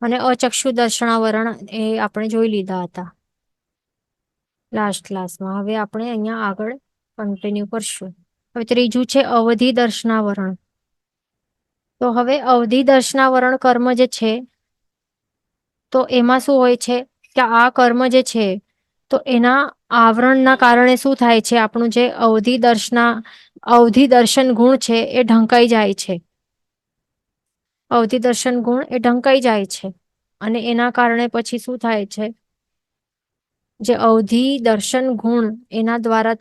અને અચક્ષુ દર્શનાવરણ એ આપણે જોઈ લીધા હતા લાસ્ટ ક્લાસમાં. હવે આપણે અહીંયા આગળ કન્ટિન્યુ કરશું. હવે ત્રીજું છે અવધિ દર્શનાવરણ. તો હવે અવધિ દર્શનાવરણ કર્મ જે છે, તો એમાં શું હોય છે કે આ કર્મ જે છે તો એના આવરણના કારણે શું થાય છે, આપણું જે અવધિ દર્શન ગુણ છે એ ઢંકાઈ જાય છે. અવધિ દર્શન ગુણ એ ઢંકાઈ જાય છે. અને એના કારણે પછી શું થાય છે, જે અવધિ દર્શન ગુણ એના દ્વારા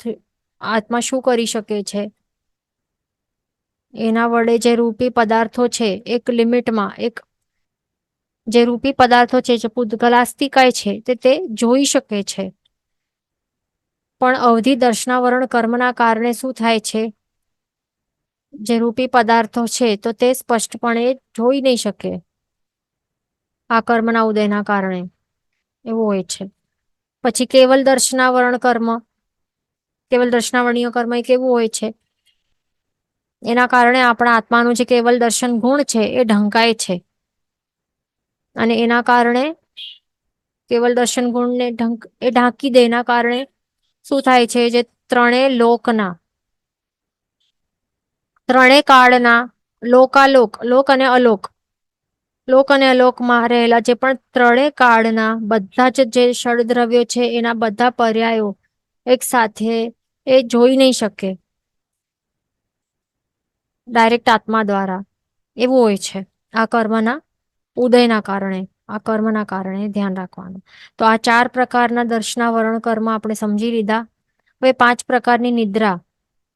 આત્મા શું કરી શકે છે, એના વડે જે રૂપી પદાર્થો છે એક લિમિટમાં, જે રૂપી પદાર્થો છે જે પૂતગલાસ્તિકાય છે તે જોઈ શકે છે. પણ અવધિ દર્શનાવરણ કર્મના કારણે શું થાય છે, જે રૂપી પદાર્થો છે તો તે સ્પષ્ટપણે જોઈ નહીં શકે. આ કર્મના ઉદયના કારણે એવું હોય છે. પછી કેવલ દર્શનાવરણીય કર્મ એ કેવું હોય છે, એના કારણે આપણા આત્માનું જે કેવલ દર્શન ગુણ છે એ ઢંકાય છે. અને એના કારણે કેવલ દર્શન ગુણને એ ઢાંકી દે, એના કારણે શું થાય છે, જે ત્રણેય કાળના લોક અને અલોક, લોક અને અલોકમાં રહેલા જે પણ ત્રણેય કાળના બધા જ જે ષડદ્રવ્યો છે એના બધા પર્યાયો એક સાથે એ જોઈ નહીં શકે ડાયરેક્ટ આત્મા દ્વારા. એવું હોય છે આ કર્મના ઉદયના કારણે, આ કર્મના કારણે ધ્યાન રાખવાનું. તો આ 4 પ્રકારના દર્શનાવરણ કર્મ આપણે સમજી લીધા. હવે 5 પ્રકારની નિદ્રા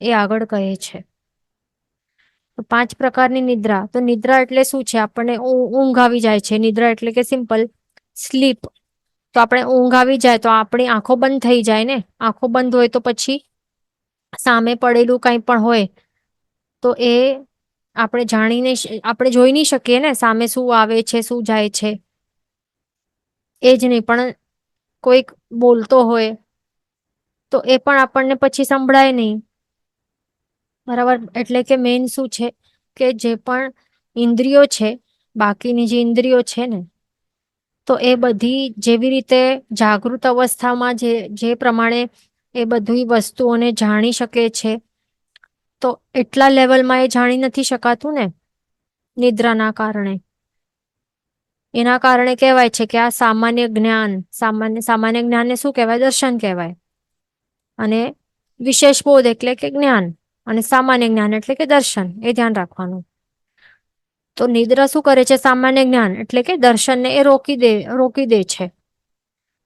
એ આગળ કહે છે. તો 5 પ્રકારની નિદ્રા, તો નિદ્રા એટલે શું છે, આપણને ઊંઘ આવી જાય છે. નિદ્રા એટલે કે સિમ્પલ સ્લીપ. તો આપણે ઊંઘ આવી જાય તો આપણી આંખો બંધ થઈ જાય ને. આંખો બંધ હોય તો પછી સામે પડેલું કંઈ પણ હોય તો એ આપણે જોઈ નહીં શકીએ ને, સામે શું આવે છે શું જાય છે. એ જ નહીં, પણ કોઈક બોલતો હોય તો એ પણ આપણને પછી સંભળાય નહીં. બરાબર. એટલે કે મેઇન શું છે કે જે પણ ઇન્દ્રિયો છે, બાકીની જે ઇન્દ્રિયો છે ને, તો એ બધી જેવી રીતે જાગૃત અવસ્થામાં જે પ્રમાણે એ બધી વસ્તુઓને જાણી શકે છે, તો એટલા લેવલમાં એ જાણી નથી શકાતું ને નિદ્રાના કારણે. એના કારણે કહેવાય છે કે આ સામાન્ય જ્ઞાનને શું કહેવાય? દર્શન કહેવાય. અને વિશેષ બોધ એટલે કે જ્ઞાન, અને સામાન્ય જ્ઞાન એટલે કે દર્શન. એ ધ્યાન રાખવાનું. તો નિદ્રા શું કરે છે? સામાન્ય જ્ઞાન એટલે કે દર્શનને એ રોકી દે છે.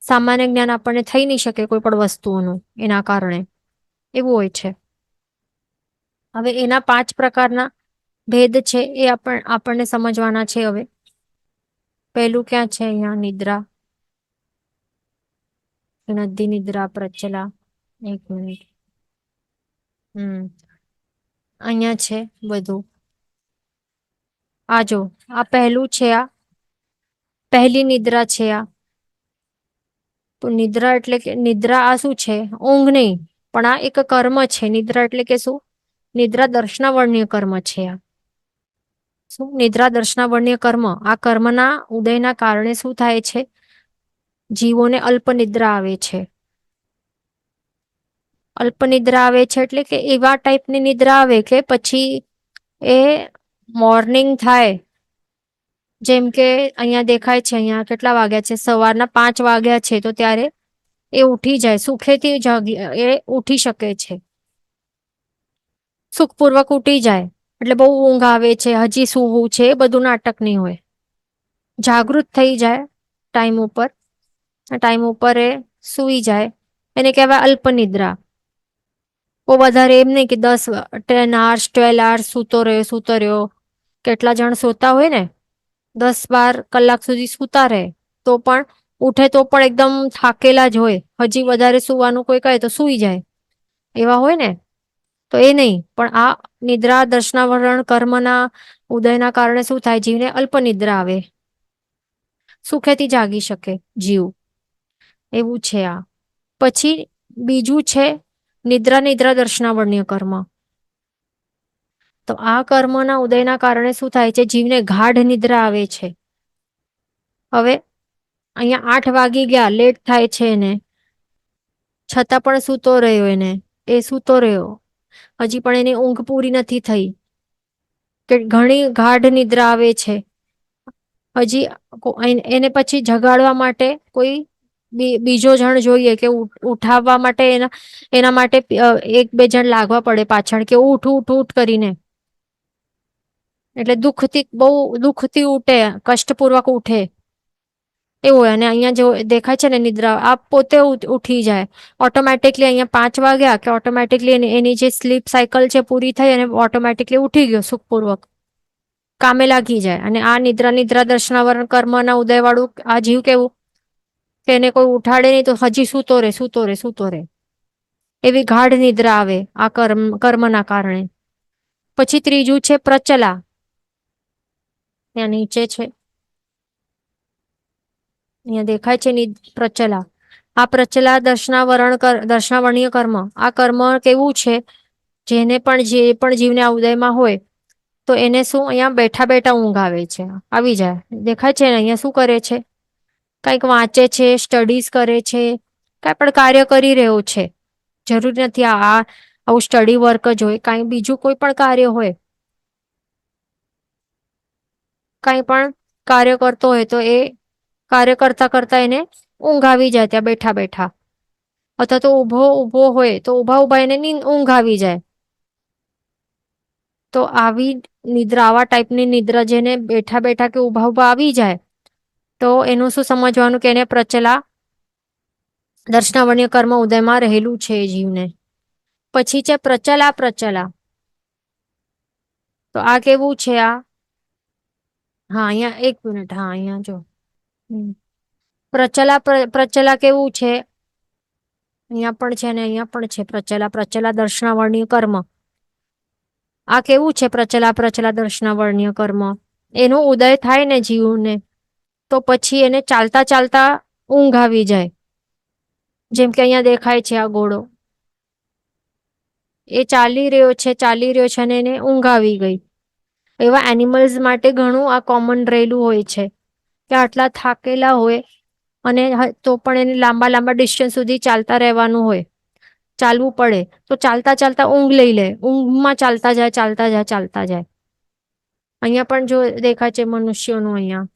સામાન્ય જ્ઞાન આપણને થઈ નહીં શકે કોઈ પણ વસ્તુઓનું એના કારણે. એવું હોય છે. હવે એના 5 પ્રકારના ભેદ છે એ આપણને સમજવાના છે. હવે પહેલું ક્યાં છે? અહીંયા નિદ્રા, નદ્દી નિદ્રા પ્રચલા. એક મિનિટ. અહીંયા છે બધું. આ જો, આ પહેલું છે. આ પહેલી નિદ્રા છે. આ તો નિદ્રા એટલે કે નિદ્રા આ શું છે? ઊંઘ નહીં, પણ આ એક કર્મ છે. નિદ્રા એટલે કે શું? નિદ્રા દર્શનાવર્ણ્ય કર્મ છે. આ શું? નિદ્રા દર્શનાવર્ણ્ય કર્મ. આ કર્મના ઉદયના કારણે શું થાય છે? જીવોને અલ્પ નિદ્રા આવે છે. અલ્પ નિદ્રા આવે છે એટલે કે એવા ટાઈપની નિદ્રા આવે કે પછી એ મોર્નિંગ થાય, જેમ કે અહીંયા દેખાય છે, અહીંયા કેટલા વાગ્યા છે? સવારના 5 વાગ્યા છે. તો ત્યારે એ ઉઠી જાય, સુખેથી એ ઉઠી શકે છે, સુખપૂર્વક ઉઠી જાય. એટલે બહુ ઊંઘ આવે છે, હજી સૂવું છે, એ બધું નાટક નહીં હોય. જાગૃત થઈ જાય ટાઈમ ઉપર એ સૂઈ જાય. એને કહેવાય અલ્પનિદ્રા. બહુ વધારે એમ નહીં કે 10 hours 12 hours સૂતો રહ્યો. કેટલા જણ સોતા હોય ને, 10-12 કલાક સુધી સૂતા રહે, તો પણ ઉઠે તો પણ એકદમ થાકેલા જ હોય. હજી વધારે સુવાનું કોઈ કહે તો સૂઈ જાય, એવા હોય ને. તો એ નહીં, પણ આ નિદ્રા દર્શનાવરણ કર્મના ઉદયના કારણે શું થાય? જીવને અલ્પ નિદ્રા આવે, સુખેથી જાગી શકે જીવ. એવું છે આ. પછી બીજું છે નિદ્રા દર્શનાવર્ણ્ય કર્મ. તો આ કર્મના ઉદયના કારણે શું થાય છે? જીવને ગાઢ નિદ્રા આવે છે. હવે અહીંયા 8 વાગી ગયા, લેટ થાય છે એને, છતાં પણ સૂતો રહ્યો એ સૂતો રહ્યો. હજી પણ એની ઊંઘ પૂરી નથી થઈ, કે ઘણી ગાઢ નિદ્રા આવે છે. હજી એને પછી જગાડવા માટે કોઈ બીજો જણ જોઈએ, કે ઉઠાવવા માટે એના માટે એક બે જણ લાગવા પડે પાછળ, કે ઉઠ ઉઠ ઉઠ કરીને. એટલે બહુ દુઃખથી ઉઠે, કષ્ટપૂર્વક ઉઠે એવું હોય. અને અહીંયા જો દેખાય છે ને નિદ્રા, આ પોતે ઉઠી જાય ઓટોમેટિકલી. અહીંયા 5 વાગ્યા કે ઓટોમેટિકલી એની જે સ્લીપ સાયકલ છે પૂરી થઈ, અને ઓટોમેટિકલી ઉઠી ગયો સુખપૂર્વક, કામે લાગી જાય. અને આ નિદ્રા દર્શનાવરણ કર્મના ઉદય વાળું આ જીવ કેવું, કે એને કોઈ ઉઠાડે નહીં તો હજી સૂતો રે. એવી ગાઢ નિદ્રા આવે આ કર્મના કારણે. પછી ત્રીજું છે પ્રચલા. ત્યાં નીચે છે, અહીંયા દેખાય છે પ્રચલા. આ પ્રચલા દર્શનાવરણીય કર્મ. આ કર્મ કેવું છે, જે પણ જીવને આ ઉદયમાં હોય, તો એને શું અહીંયા બેઠા બેઠા ઊંઘ આવે છે, આવી જાય. દેખાય છે ને અહીંયા શું કરે છે, કંઈક વાંચે છે, સ્ટડીઝ કરે છે, કાંઈ પણ કાર્ય કરી રહ્યો છે. જરૂરી નથી આવું સ્ટડી વર્ક જ હોય, કાંઈ બીજું કોઈ પણ કાર્ય હોય, કાંઈ પણ કાર્ય કરતો હોય તો એ કાર્ય કરતા કરતા એને ઊંઘ આવી જાય ત્યાં બેઠા બેઠા. અથવા તો ઊભો હોય તો ઊભા એને ઊંઘ આવી જાય. તો આવી નિદ્રા, આવા ટાઈપની નિદ્રા જેને બેઠા બેઠા કે ઊભા આવી જાય, તો એનું શું સમજવાનું, કે એને પ્રચલા દર્શનાવર્ણીય કર્મ ઉદયમાં રહેલું છે એ જીવને. પછી છે પ્રચલા. તો આ કેવું છે, હા અહીંયા 1 મિનિટ, હા અહીંયા જો પ્રચલા કેવું છે, અહીંયા પણ છે ને અહીંયા પણ છે પ્રચલા દર્શનાવર્ણીય કર્મ. આ કેવું છે પ્રચલા દર્શનાવર્ણીય કર્મ, એનો ઉદય થાય ને જીવને, તો પછી એને ચાલતા ચાલતા ઊંઘ આવી જાય. જેમ કે અહીંયા દેખાય છે આ ઘોડો, એ ચાલી રહ્યો છે અને એને ઊંઘ આવી ગઈ. એવા એનિમલ્સ માટે ઘણું આ કોમન રહેલું હોય છે, કે આટલા થાકેલા હોય અને તો પણ એને લાંબા લાંબા ડિસ્ટન્સ સુધી ચાલતા રહેવાનું હોય, ચાલવું પડે, તો ચાલતા ચાલતા ઊંઘ લઈ લે, ઊંઘમાં ચાલતા જાય. અહીંયા પણ જો દેખાય છે મનુષ્યોનું, અહીંયા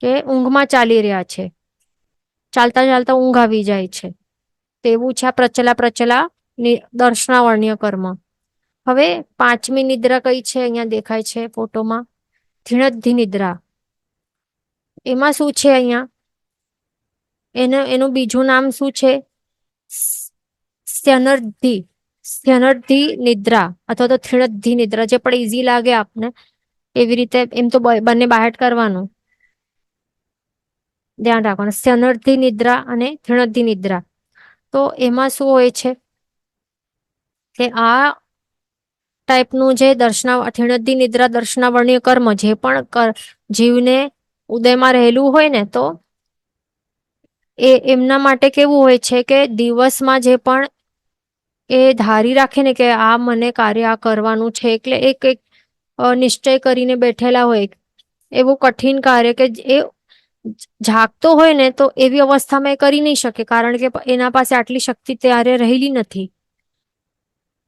કે ઊંઘમાં ચાલી રહ્યા છે, ચાલતા ચાલતા ઊંઘ આવી જાય છે. તેવું છે આ પ્રચલા દર્શનાવર્ણીય કર્મ. હવે 5મી નિદ્રા કઈ છે, અહીંયા દેખાય છે ફોટોમાં, થિણદ્ધિ નિદ્રા. એમાં શું છે, અહીંયા એનું બીજું નામ શું છે, સ્થ્યનર્ધિ નિદ્રા અથવા તો થિણદ્ધિ નિદ્રા, જે પણ ઈઝી લાગે આપને એવી રીતે. એમ તો બંને બાહેટ કરવાનું, ધ્યાન રાખવાનું, સ્થ્યનર્ધિ નિદ્રા અને થિણદ્ધિ નિદ્રા. તો એમાં શું હોય છે, કે આ ટાઈપનું જે થિણદ્ધિ નિદ્રા દર્શનાવર્ણીય કર્મ જે પણ જીવને ઉદયમાં રહેલું હોય ને, તો એમના માટે કેવું હોય છે, કે દિવસમાં જે પણ એ ધારી રાખે ને, કે આ મને કાર્ય આ કરવાનું છે, એટલે એક નિશ્ચય કરીને બેઠેલા હોય, એવું કઠિન કાર્ય કે એ જાગતો હોય ને, તો એવી અવસ્થામાં એ કરી નહીં શકે, કારણ કે એના પાસે આટલી શક્તિ ત્યારે રહેલી નથી.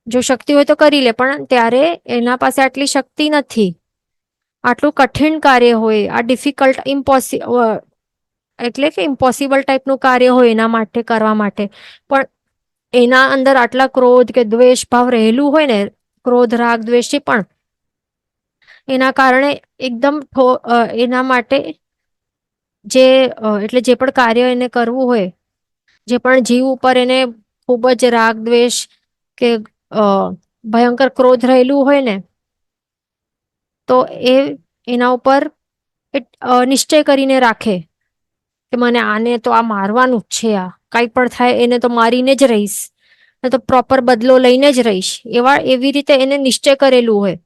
જો શક્તિ હોય તો કરી લે, પણ ત્યારે એના પાસે આટલી શક્તિ નથી. આટલું કઠિન કાર્ય હોય, આ ડિફિકલ્ટ એટલે કે ઇમ્પોસિબલ ટાઈપનું કાર્ય હોય એના માટે કરવા માટે, પણ એના અંદર આટલા ક્રોધ કે દ્વેષ ભાવ રહેલું હોય ને, ક્રોધ રાગ દ્વેષ પણ, એના કારણે એકદમ એના માટે એટલે જે પણ કાર્ય એને કરવું હોય, જે પણ જીવ ઉપર એને ખૂબ જ રાગ દ્વેષ કે ભયંકર ક્રોધ રહેલું હોય ને, તો એના ઉપર નિશ્ચય કરીને રાખે, કે મને આને તો આ મારવાનું જ છે, આ કઈ પણ થાય એને તો મારીને જ રહીશ, તો પ્રોપર બદલો લઈને જ રહીશ, એવી રીતે એને નિશ્ચય કરેલું હોય.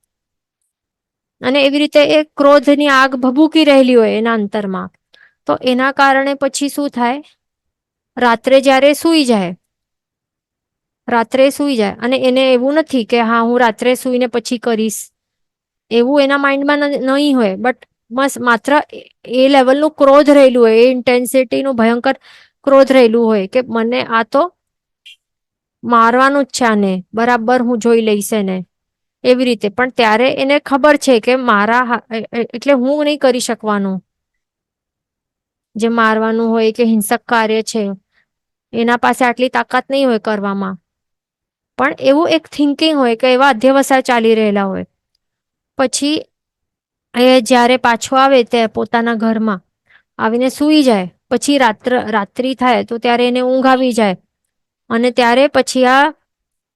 અને એવી રીતે એ ક્રોધની આગ ભભૂકી રહેલી હોય એના અંતરમાં. તો એના કારણે પછી શું થાય, રાત્રે જ્યારે સૂઈ જાય અને એને એવું નથી કે હા હું રાત્રે સૂઈને પછી કરીશ, એવું એના માઇન્ડમાં નહીં હોય. બટ માત્ર એ લેવલનું ક્રોધ રહેલું હોય, એ ઇન્ટેન્સિટીનું ભયંકર ક્રોધ રહેલું હોય કે મને આ તો મારવાનું જ છે, આને બરાબર હું જોઈ લઈશ એને, એવી રીતે. પણ ત્યારે એને ખબર છે કે એટલે હું નહીં કરી શકવાનું, જે મારવાનું હોય કે હિંસક કાર્ય છે એના પાસે આટલી તાકાત નહીં હોય કરવામાં. પણ એવું એક થિંકિંગ હોય કે એવા અધ્યવસાય ચાલી રહેલા હોય. પછી એ જ્યારે પાછો આવે તે પોતાના ઘરમાં આવીને સૂઈ જાય, પછી રાત્રિ થાય તો ત્યારે એને ઊંઘ આવી જાય, અને ત્યારે પછી આ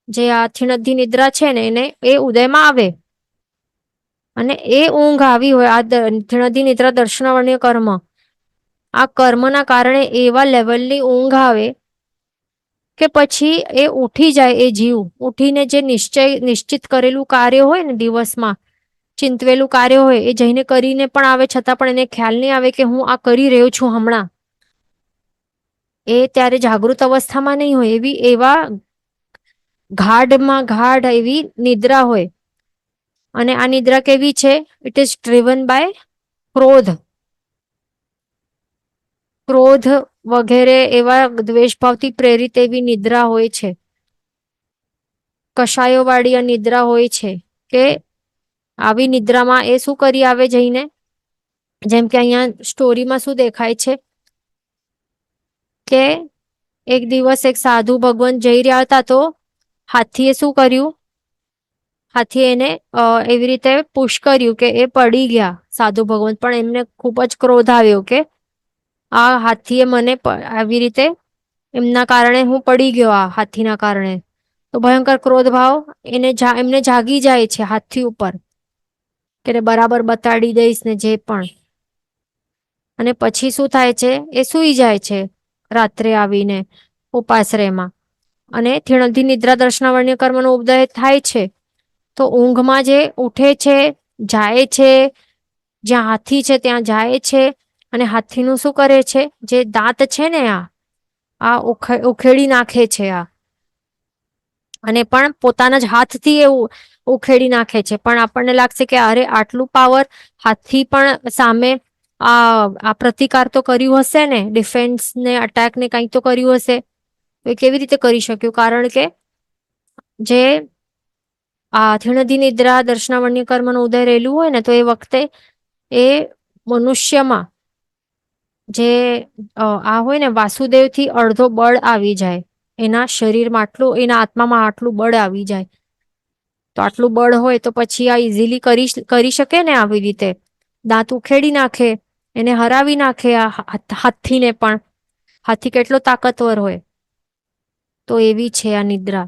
જે આ થીણધી નિદ્રા છે ને એને એ ઉદયમાં આવે. અને એ ઊંઘ આવી હોય, આ થીણધી નિદ્રા દર્શનાવર્ણ્ય કર્મ, આ કર્મના કારણે એવા લેવલની ઊંઘ આવે કે પછી એ ઉઠી જાય, એ જીવ ઉઠીને જે નિશ્ચિત કરેલું કાર્ય હોય ને દિવસમાં, ચિંતવેલું કાર્ય હોય એ જઈને કરીને પણ આવે, છતાં પણ એને ખ્યાલ નહીં આવે કે હું આ કરી રહ્યો છું હમણાં. એ ત્યારે જાગૃત અવસ્થામાં નહીં હોય, એવા ગાઢ એવી નિદ્રા હોય. અને આ નિદ્રા કેવી છે? ઇટ ઇઝ ડ્રિવન બાય ક્રોધ. ક્રોધ વગેરે એવા દ્વેષભાવથી પ્રેરિત એવી નિદ્રા હોય છે. કષાયોવાળી આ નિદ્રા હોય છે કે આવી નિદ્રામાં એ શું કરી આવે જઈને, જેમ કે અહીંયા સ્ટોરીમાં શું દેખાય છે કે એક દિવસ એક સાધુ ભગવાન જઈ રહ્યા હતા તો હાથીએ શું કર્યું, હાથીએ એને એવી રીતે પુશ કર્યું કે એ પડી ગયા સાધુ ભગવાન. પણ એમને ખૂબ જ ક્રોધ આવ્યો કે આ હાથીએ મને આવી રીતે, એમના કારણે હું પડી ગયો, આ હાથીના કારણે. તો ભયંકર ક્રોધ ભાવ એમને જાગી જાય છે હાથી ઉપર કે બરાબર બતાડી દઈશ ને જે પણ. અને પછી શું થાય છે, એ સૂઈ જાય છે રાત્રે આવીને ઉપાશ્રયમાં. અને થીણધી નિદ્રા દર્શનાવર્ણ્ય કર્મનો ઉદય થાય છે તો ઊંઘમાં જે ઉઠે છે, જાય છે, જ્યાં હાથી છે ત્યાં જાય છે, અને હાથીનું શું કરે છે, જે દાંત છે ને આ ઉખેડી નાખે છે આ, અને પણ પોતાના જ હાથથી એ ઉખેડી નાખે છે. પણ આપણને લાગશે કે અરે આટલું પાવર, હાથથી પણ સામે આ પ્રતિકાર તો કર્યું હશે ને, ડિફેન્સ ને અટેક ને કંઈક તો કર્યું હશે. એ કેવી રીતે કરી શક્યું? કારણ કે જે આ થીણધી નિદ્રા દર્શનાવર્ણ્ય કર્મનો ઉદય રહેલું હોય ને, તો એ વખતે એ મનુષ્યમાં જે આ હોય ને વાસુદેવથી અડધો બળ આવી જાય, એના શરીરમાં આટલું, એના આત્મામાં આટલું બળ આવી જાય. તો આટલું બળ હોય તો પછી આ ઇઝીલી કરી શકે ને, આવી રીતે દાંત ઉખેડી નાખે, એને હરાવી નાખે આ હાથીને પણ. હાથી કેટલો તાકતવર હોય. તો એવી છે આ નિદ્રા.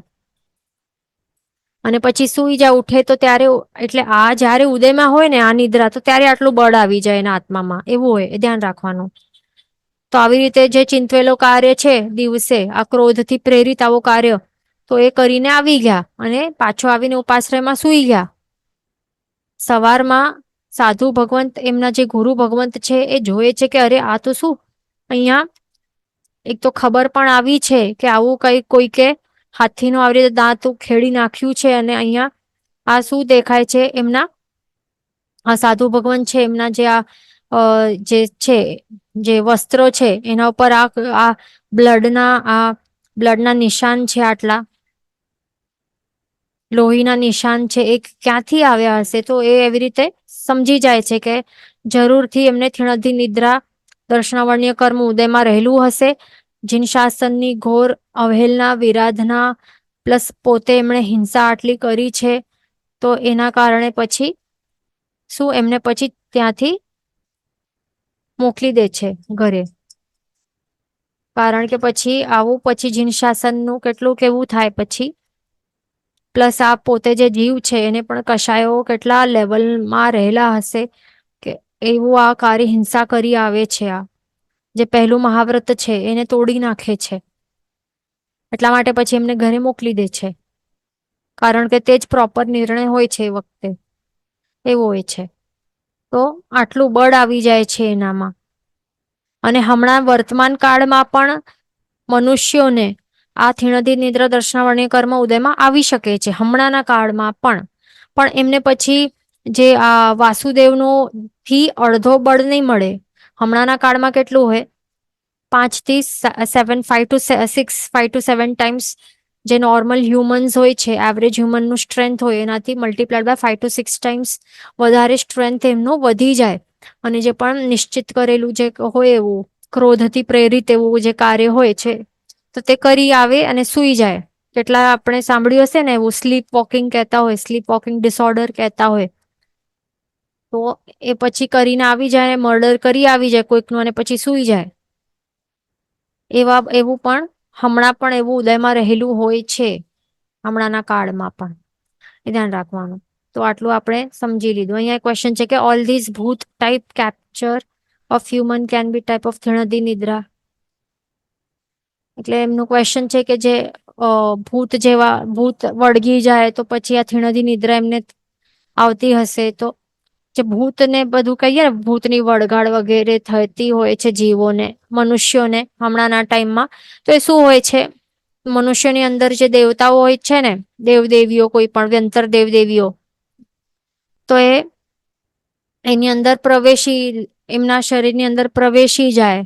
અને પછી સુઈ જાય, ઉઠે તો ત્યારે, એટલે આ જયારે ઉદયમાં હોય ને આ નિદ્રા, તો ત્યારે આટલું બળ આવી જાય એના આત્મામાં, એવું હોય, એ ધ્યાન રાખવાનું. તો આવી રીતે જે ચિંતવેલો કાર્ય છે દિવસે, આ ક્રોધથી પ્રેરિત આવો કાર્ય, તો એ કરીને આવી ગયા અને પાછો આવીને ઉપાશ્રયમાં સુઈ ગયા. સવારમાં સાધુ ભગવંત, એમના જે ગુરુ ભગવંત છે, એ જોયે છે કે અરે આ તો શું, અહીંયા એક તો ખબર પણ આવી છે કે આવું કોઈકે હાથીનું આવી રીતે દાંત ખેડી નાખ્યું છે, અને અહીંયા આ શું દેખાય છે, એમના આ સાધુ ભગવાન છે એમના જે જે છે, જે વસ્ત્રો છે એના ઉપર આ બ્લડના નિશાન છે, આટલા લોહીના નિશાન છે, એ ક્યાંથી આવ્યા હશે? તો એ એવી રીતે સમજી જાય છે કે જરૂરથી એમને થીણધી નિદ્રા દર્શનાવર્ણ્ય કર્મ ઉદયમાં રહેલું હશે. જીન શાસનની ઘોર અવહેલના, વિરાધના, પ્લસ પોતે એમણે હિંસા આટલી કરી છે, તો એના કારણે પછી શું એમને પછી ત્યાંથી મોકલી દે છે ઘરે. કારણ કે પછી આવું પછી જીન શાસનનું કેટલું કેવું થાય પછી. પ્લસ આ પોતે જે જીવ છે એને પણ કશાયો કેટલા લેવલમાં રહેલા હશે કે એવું આ કાર્ય હિંસા કરી આવે છે. આ જે પહેલું મહાવ્રત છે એને તોડી નાખે છે. એટલા માટે પછી એમને ઘરે મોકલી દે છે, કારણ કે તે જ પ્રોપર નિર્ણય હોય છે એ વખતે, એવો હોય છે. તો આટલું બળ આવી જાય છે એનામાં. અને હમણાં વર્તમાન કાળમાં પણ મનુષ્યોને આ થીણધી નિદ્રા દર્શનાવર્ણ્ય કર્મ ઉદયમાં આવી શકે છે, હમણાંના કાળમાં પણ. પણ એમને પછી જે આ વાસુદેવનો થી અડધો બળ નહીં મળે. હમણાંના કાળમાં કેટલું હોય, 5 થી 7, 5 to 6, 5 to 7 ટાઈમ્સ જે નોર્મલ હ્યુમન્સ હોય છે, એવરેજ હ્યુમનનું સ્ટ્રેન્થ હોય એનાથી મલ્ટીપ્લાઇડ બાય 5 to 6 ટાઈમ્સ વધારે સ્ટ્રેન્થ એમનો વધી જાય. અને જે પણ નિશ્ચિત કરેલું જે હોય એવું ક્રોધથી પ્રેરિત એવું જે કાર્ય હોય છે તો તે કરી આવે અને સૂઈ જાય. કેટલા આપણે સાંભળ્યું હશે ને એવું સ્લીપ વોકિંગ કહેતા હોય, સ્લીપ વોકિંગ ડિસઓર્ડર કહેતા હોય. તો એ પછી કરીને આવી જાય, મર્ડર કરી આવી જાય કોઈકનું અને પછી સૂઈ જાય. એવું પણ હમણાં પણ એવું ઉદયમાં રહેલું હોય છે, હમણાંના કાળમાં પણ. એ ધ્યાન રાખવાનું. તો આટલું આપણે સમજી લીધું. અહીંયા ક્વેશ્ચન છે કે ઓલ ધીઝ ભૂત type capture of human can be type of થિણધી નિદ્રા. એટલે એમનું ક્વેશ્ચન છે કે જે ભૂત વળગી જાય તો પછી આ થિણધી નિદ્રા એમને આવતી હશે. તો જે ભૂતને બધું કહીએ ને, ભૂતની વળગાડ વગેરે થતી હોય છે જીવોને, મનુષ્યોને હમણાંના ટાઈમમાં, તો એ શું હોય છે, મનુષ્યની અંદર જે દેવતાઓ હોય છે ને, દેવદેવીઓ, કોઈ પણ વ્યંતર દેવદેવીઓ, તો એની અંદર એમના શરીરની અંદર પ્રવેશી જાય.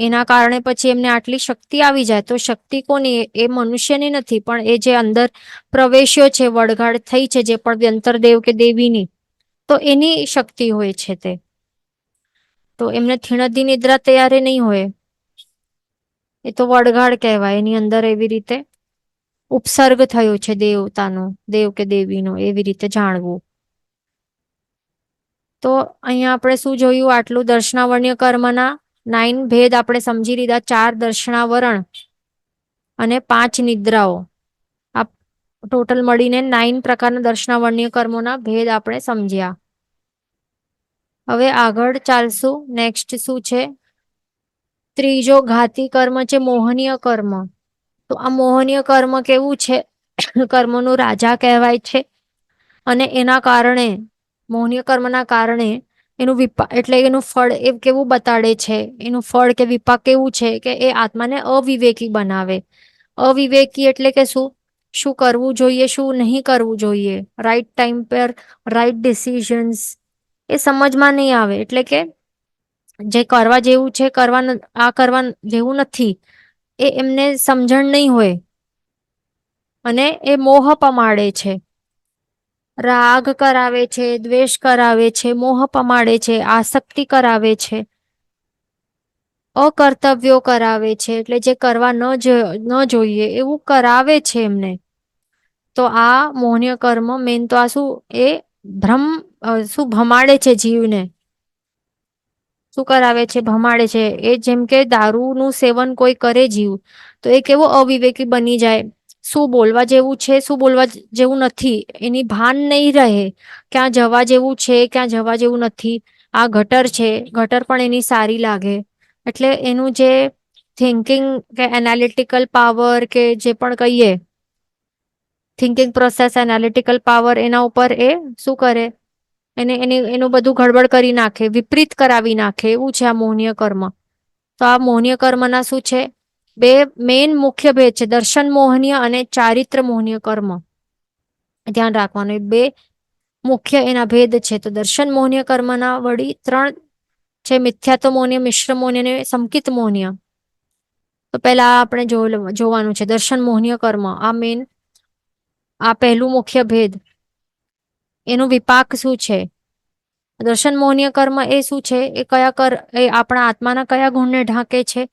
એના કારણે પછી એમને આટલી શક્તિ આવી જાય. તો શક્તિ કોની? એ મનુષ્યની નથી, પણ એ જે અંદર પ્રવેશ્યો છે, વળગાડ થઈ છે જે પણ વ્યંતર દેવ કે દેવીની, તો એની શક્તિ હોય છે તે. તો એમને થીણધી નિદ્રા તૈયારે નહીં હોય, એ તો વળગાડ કહેવાય. એની અંદર એવી રીતે ઉપસર્ગ થયો છે દેવતાનો, દેવ કે દેવીનો, એવી રીતે જાણવું. તો અહીંયા આપણે શું જોયું? આટલું દર્શનાવર્ણ્ય કર્મના 9 ભેદ આપણે સમજી લીધા. 4 દર્શનાવરણ અને 5 નિદ્રાઓ. આ ટોટલ મળીને 9 પ્રકારના દર્શનાવર્ણ્ય કર્મોના ભેદ આપણે સમજ્યા. હવે આગળ ચાલશું. નેક્સ્ટ શું છે? ત્રીજો ઘાતી કર્મ છે મોહનીય કર્મ. તો આ મોહનીય કર્મ કેવું છે? કર્મોનું રાજા કહેવાય છે. અને એના કારણે, મોહનીય કર્મના કારણે એનું એટલે એનું ફળ એ કેવું બતાડે છે, એનું ફળ કે વિપાક કેવું છે કે એ આત્માને અવિવેકી બનાવે. અવિવેકી એટલે કે શું? શું કરવું જોઈએ, શું નહીં કરવું જોઈએ, રાઈટ ટાઈમ પર રાઈટ ડિસિઝન્સ એ સમજમાં નહીં આવે. એટલે કે જે કરવા જેવું છે, આ કરવા જેવું નથી, એ એમને સમજણ નહીં હોય અને એ મોહ પમાડે છે. રાગ કરાવે છે, દ્વેષ કરાવે છે, મોહ પમાડે છે, આસક્તિ કરાવે છે, અકર્તવ્યો કરાવે છે, એટલે જે કરવા ન જોઈએ એવું કરાવે છે એમને. તો આ મોહનીય કર્મ મેન તો આ શું, એ ભ્રમ શું ભમાડે છે જીવને. શું કરાવે છે? ભમાડે છે. એ જેમ કે દારૂનું સેવન કોઈ કરે જીવ, તો એ કેવો અવિવેકી બની જાય. શું બોલવા જેવું છે, શું બોલવા જેવું નથી, એની ભાન નહીં રહે. ક્યાં જવા જેવું છે, ક્યાં જવા જેવું નથી. આ ગટર છે, ગટર પણ એની સારી લાગે. એટલે એનું જે થિંકિંગ કે એનાલિટિકલ પાવર કે જે પણ કહીએ, થિંકિંગ પ્રોસેસ, એનાલિટિકલ પાવર, એના ઉપર એ શું કરે, એનું બધું ગડબડ કરી નાખે, વિપરીત કરાવી નાખે. એવું છે આ મોહનીય કર્મ. તો આ મોહનીય કર્મના શું છે? બે મેઇન મુખ્ય ભેદ છે, દર્શન મોહનીય અને ચારિત્ર મોહનીય કર્મ. ધ્યાન રાખવાનું, એ બે મુખ્ય એના ભેદ છે. તો દર્શન મોહનીય કર્મના વળી 3 છે: મિથ્યાત્વ મોહનીય, મિશ્ર મોહનીય અને સંકિત મોહનીય. તો પહેલા આપણે જોવાનું છે દર્શન મોહનીય કર્મ. આ પહેલું મુખ્ય ભેદ. એનું વિપાક શું છે? દર્શન મોહનીય કર્મ એ શું છે? એ આપણા આત્માના કયા ગુણને ઢાંકે છે?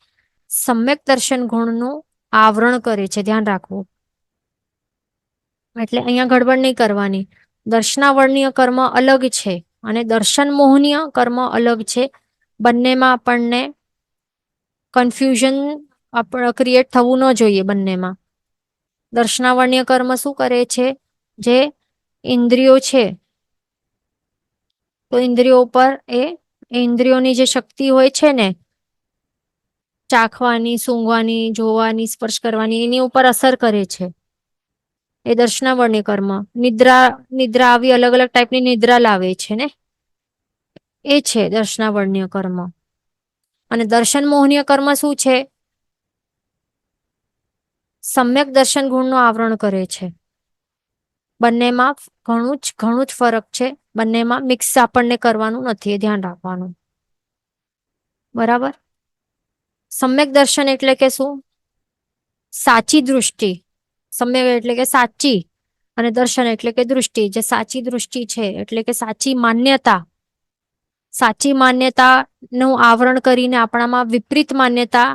સમ્યક દર્શન ગુણનું આવરણ કરે છે. ધ્યાન રાખવું. એટલે અહીંયા ગડબડ નહીં કરવાની. દર્શનાવર્ણ્ય કર્મ અલગ છે અને દર્શન મોહનીય કર્મ અલગ છે. બંનેમાં આપણને કન્ફ્યુઝન ક્રિએટ થવું ન જોઈએ બંનેમાં. દર્શનાવર્ણ્ય કર્મ શું કરે છે? જે ઇન્દ્રિયો છે, તો ઇન્દ્રિયો ઉપર ઇન્દ્રિયોની જે શક્તિ હોય છે ને, ચાખવાની, સૂંઘવાની, જોવાની, સ્પર્શ કરવાની, એની ઉપર અસર કરે છે. એ દર્શનાવર્ણ્ય કર્મ. નિદ્રા આવી અલગ અલગ ટાઈપની નિદ્રા લાવે છે ને, એ છે દર્શનાવર્ણ્ય કર્મ. અને દર્શન મોહનીય કર્મ શું છે? સમ્યક દર્શન ગુણનું આવરણ કરે છે. બંનેમાં ઘણું જ ફરક છે. બંનેમાં મિક્સ આપણને કરવાનું નથી, એ ધ્યાન રાખવાનું. બરાબર. સમ્યક દર્શન એટલે કે શું? સાચી દૃષ્ટિ. સમ્યક એટલે કે સાચી, અને દર્શન એટલે કે દૃષ્ટિ. જે સાચી દૃષ્ટિ છે એટલે કે સાચી માન્યતા. સાચી માન્યતા નું આવરણ કરીને આપણામાં વિપરીત માન્યતા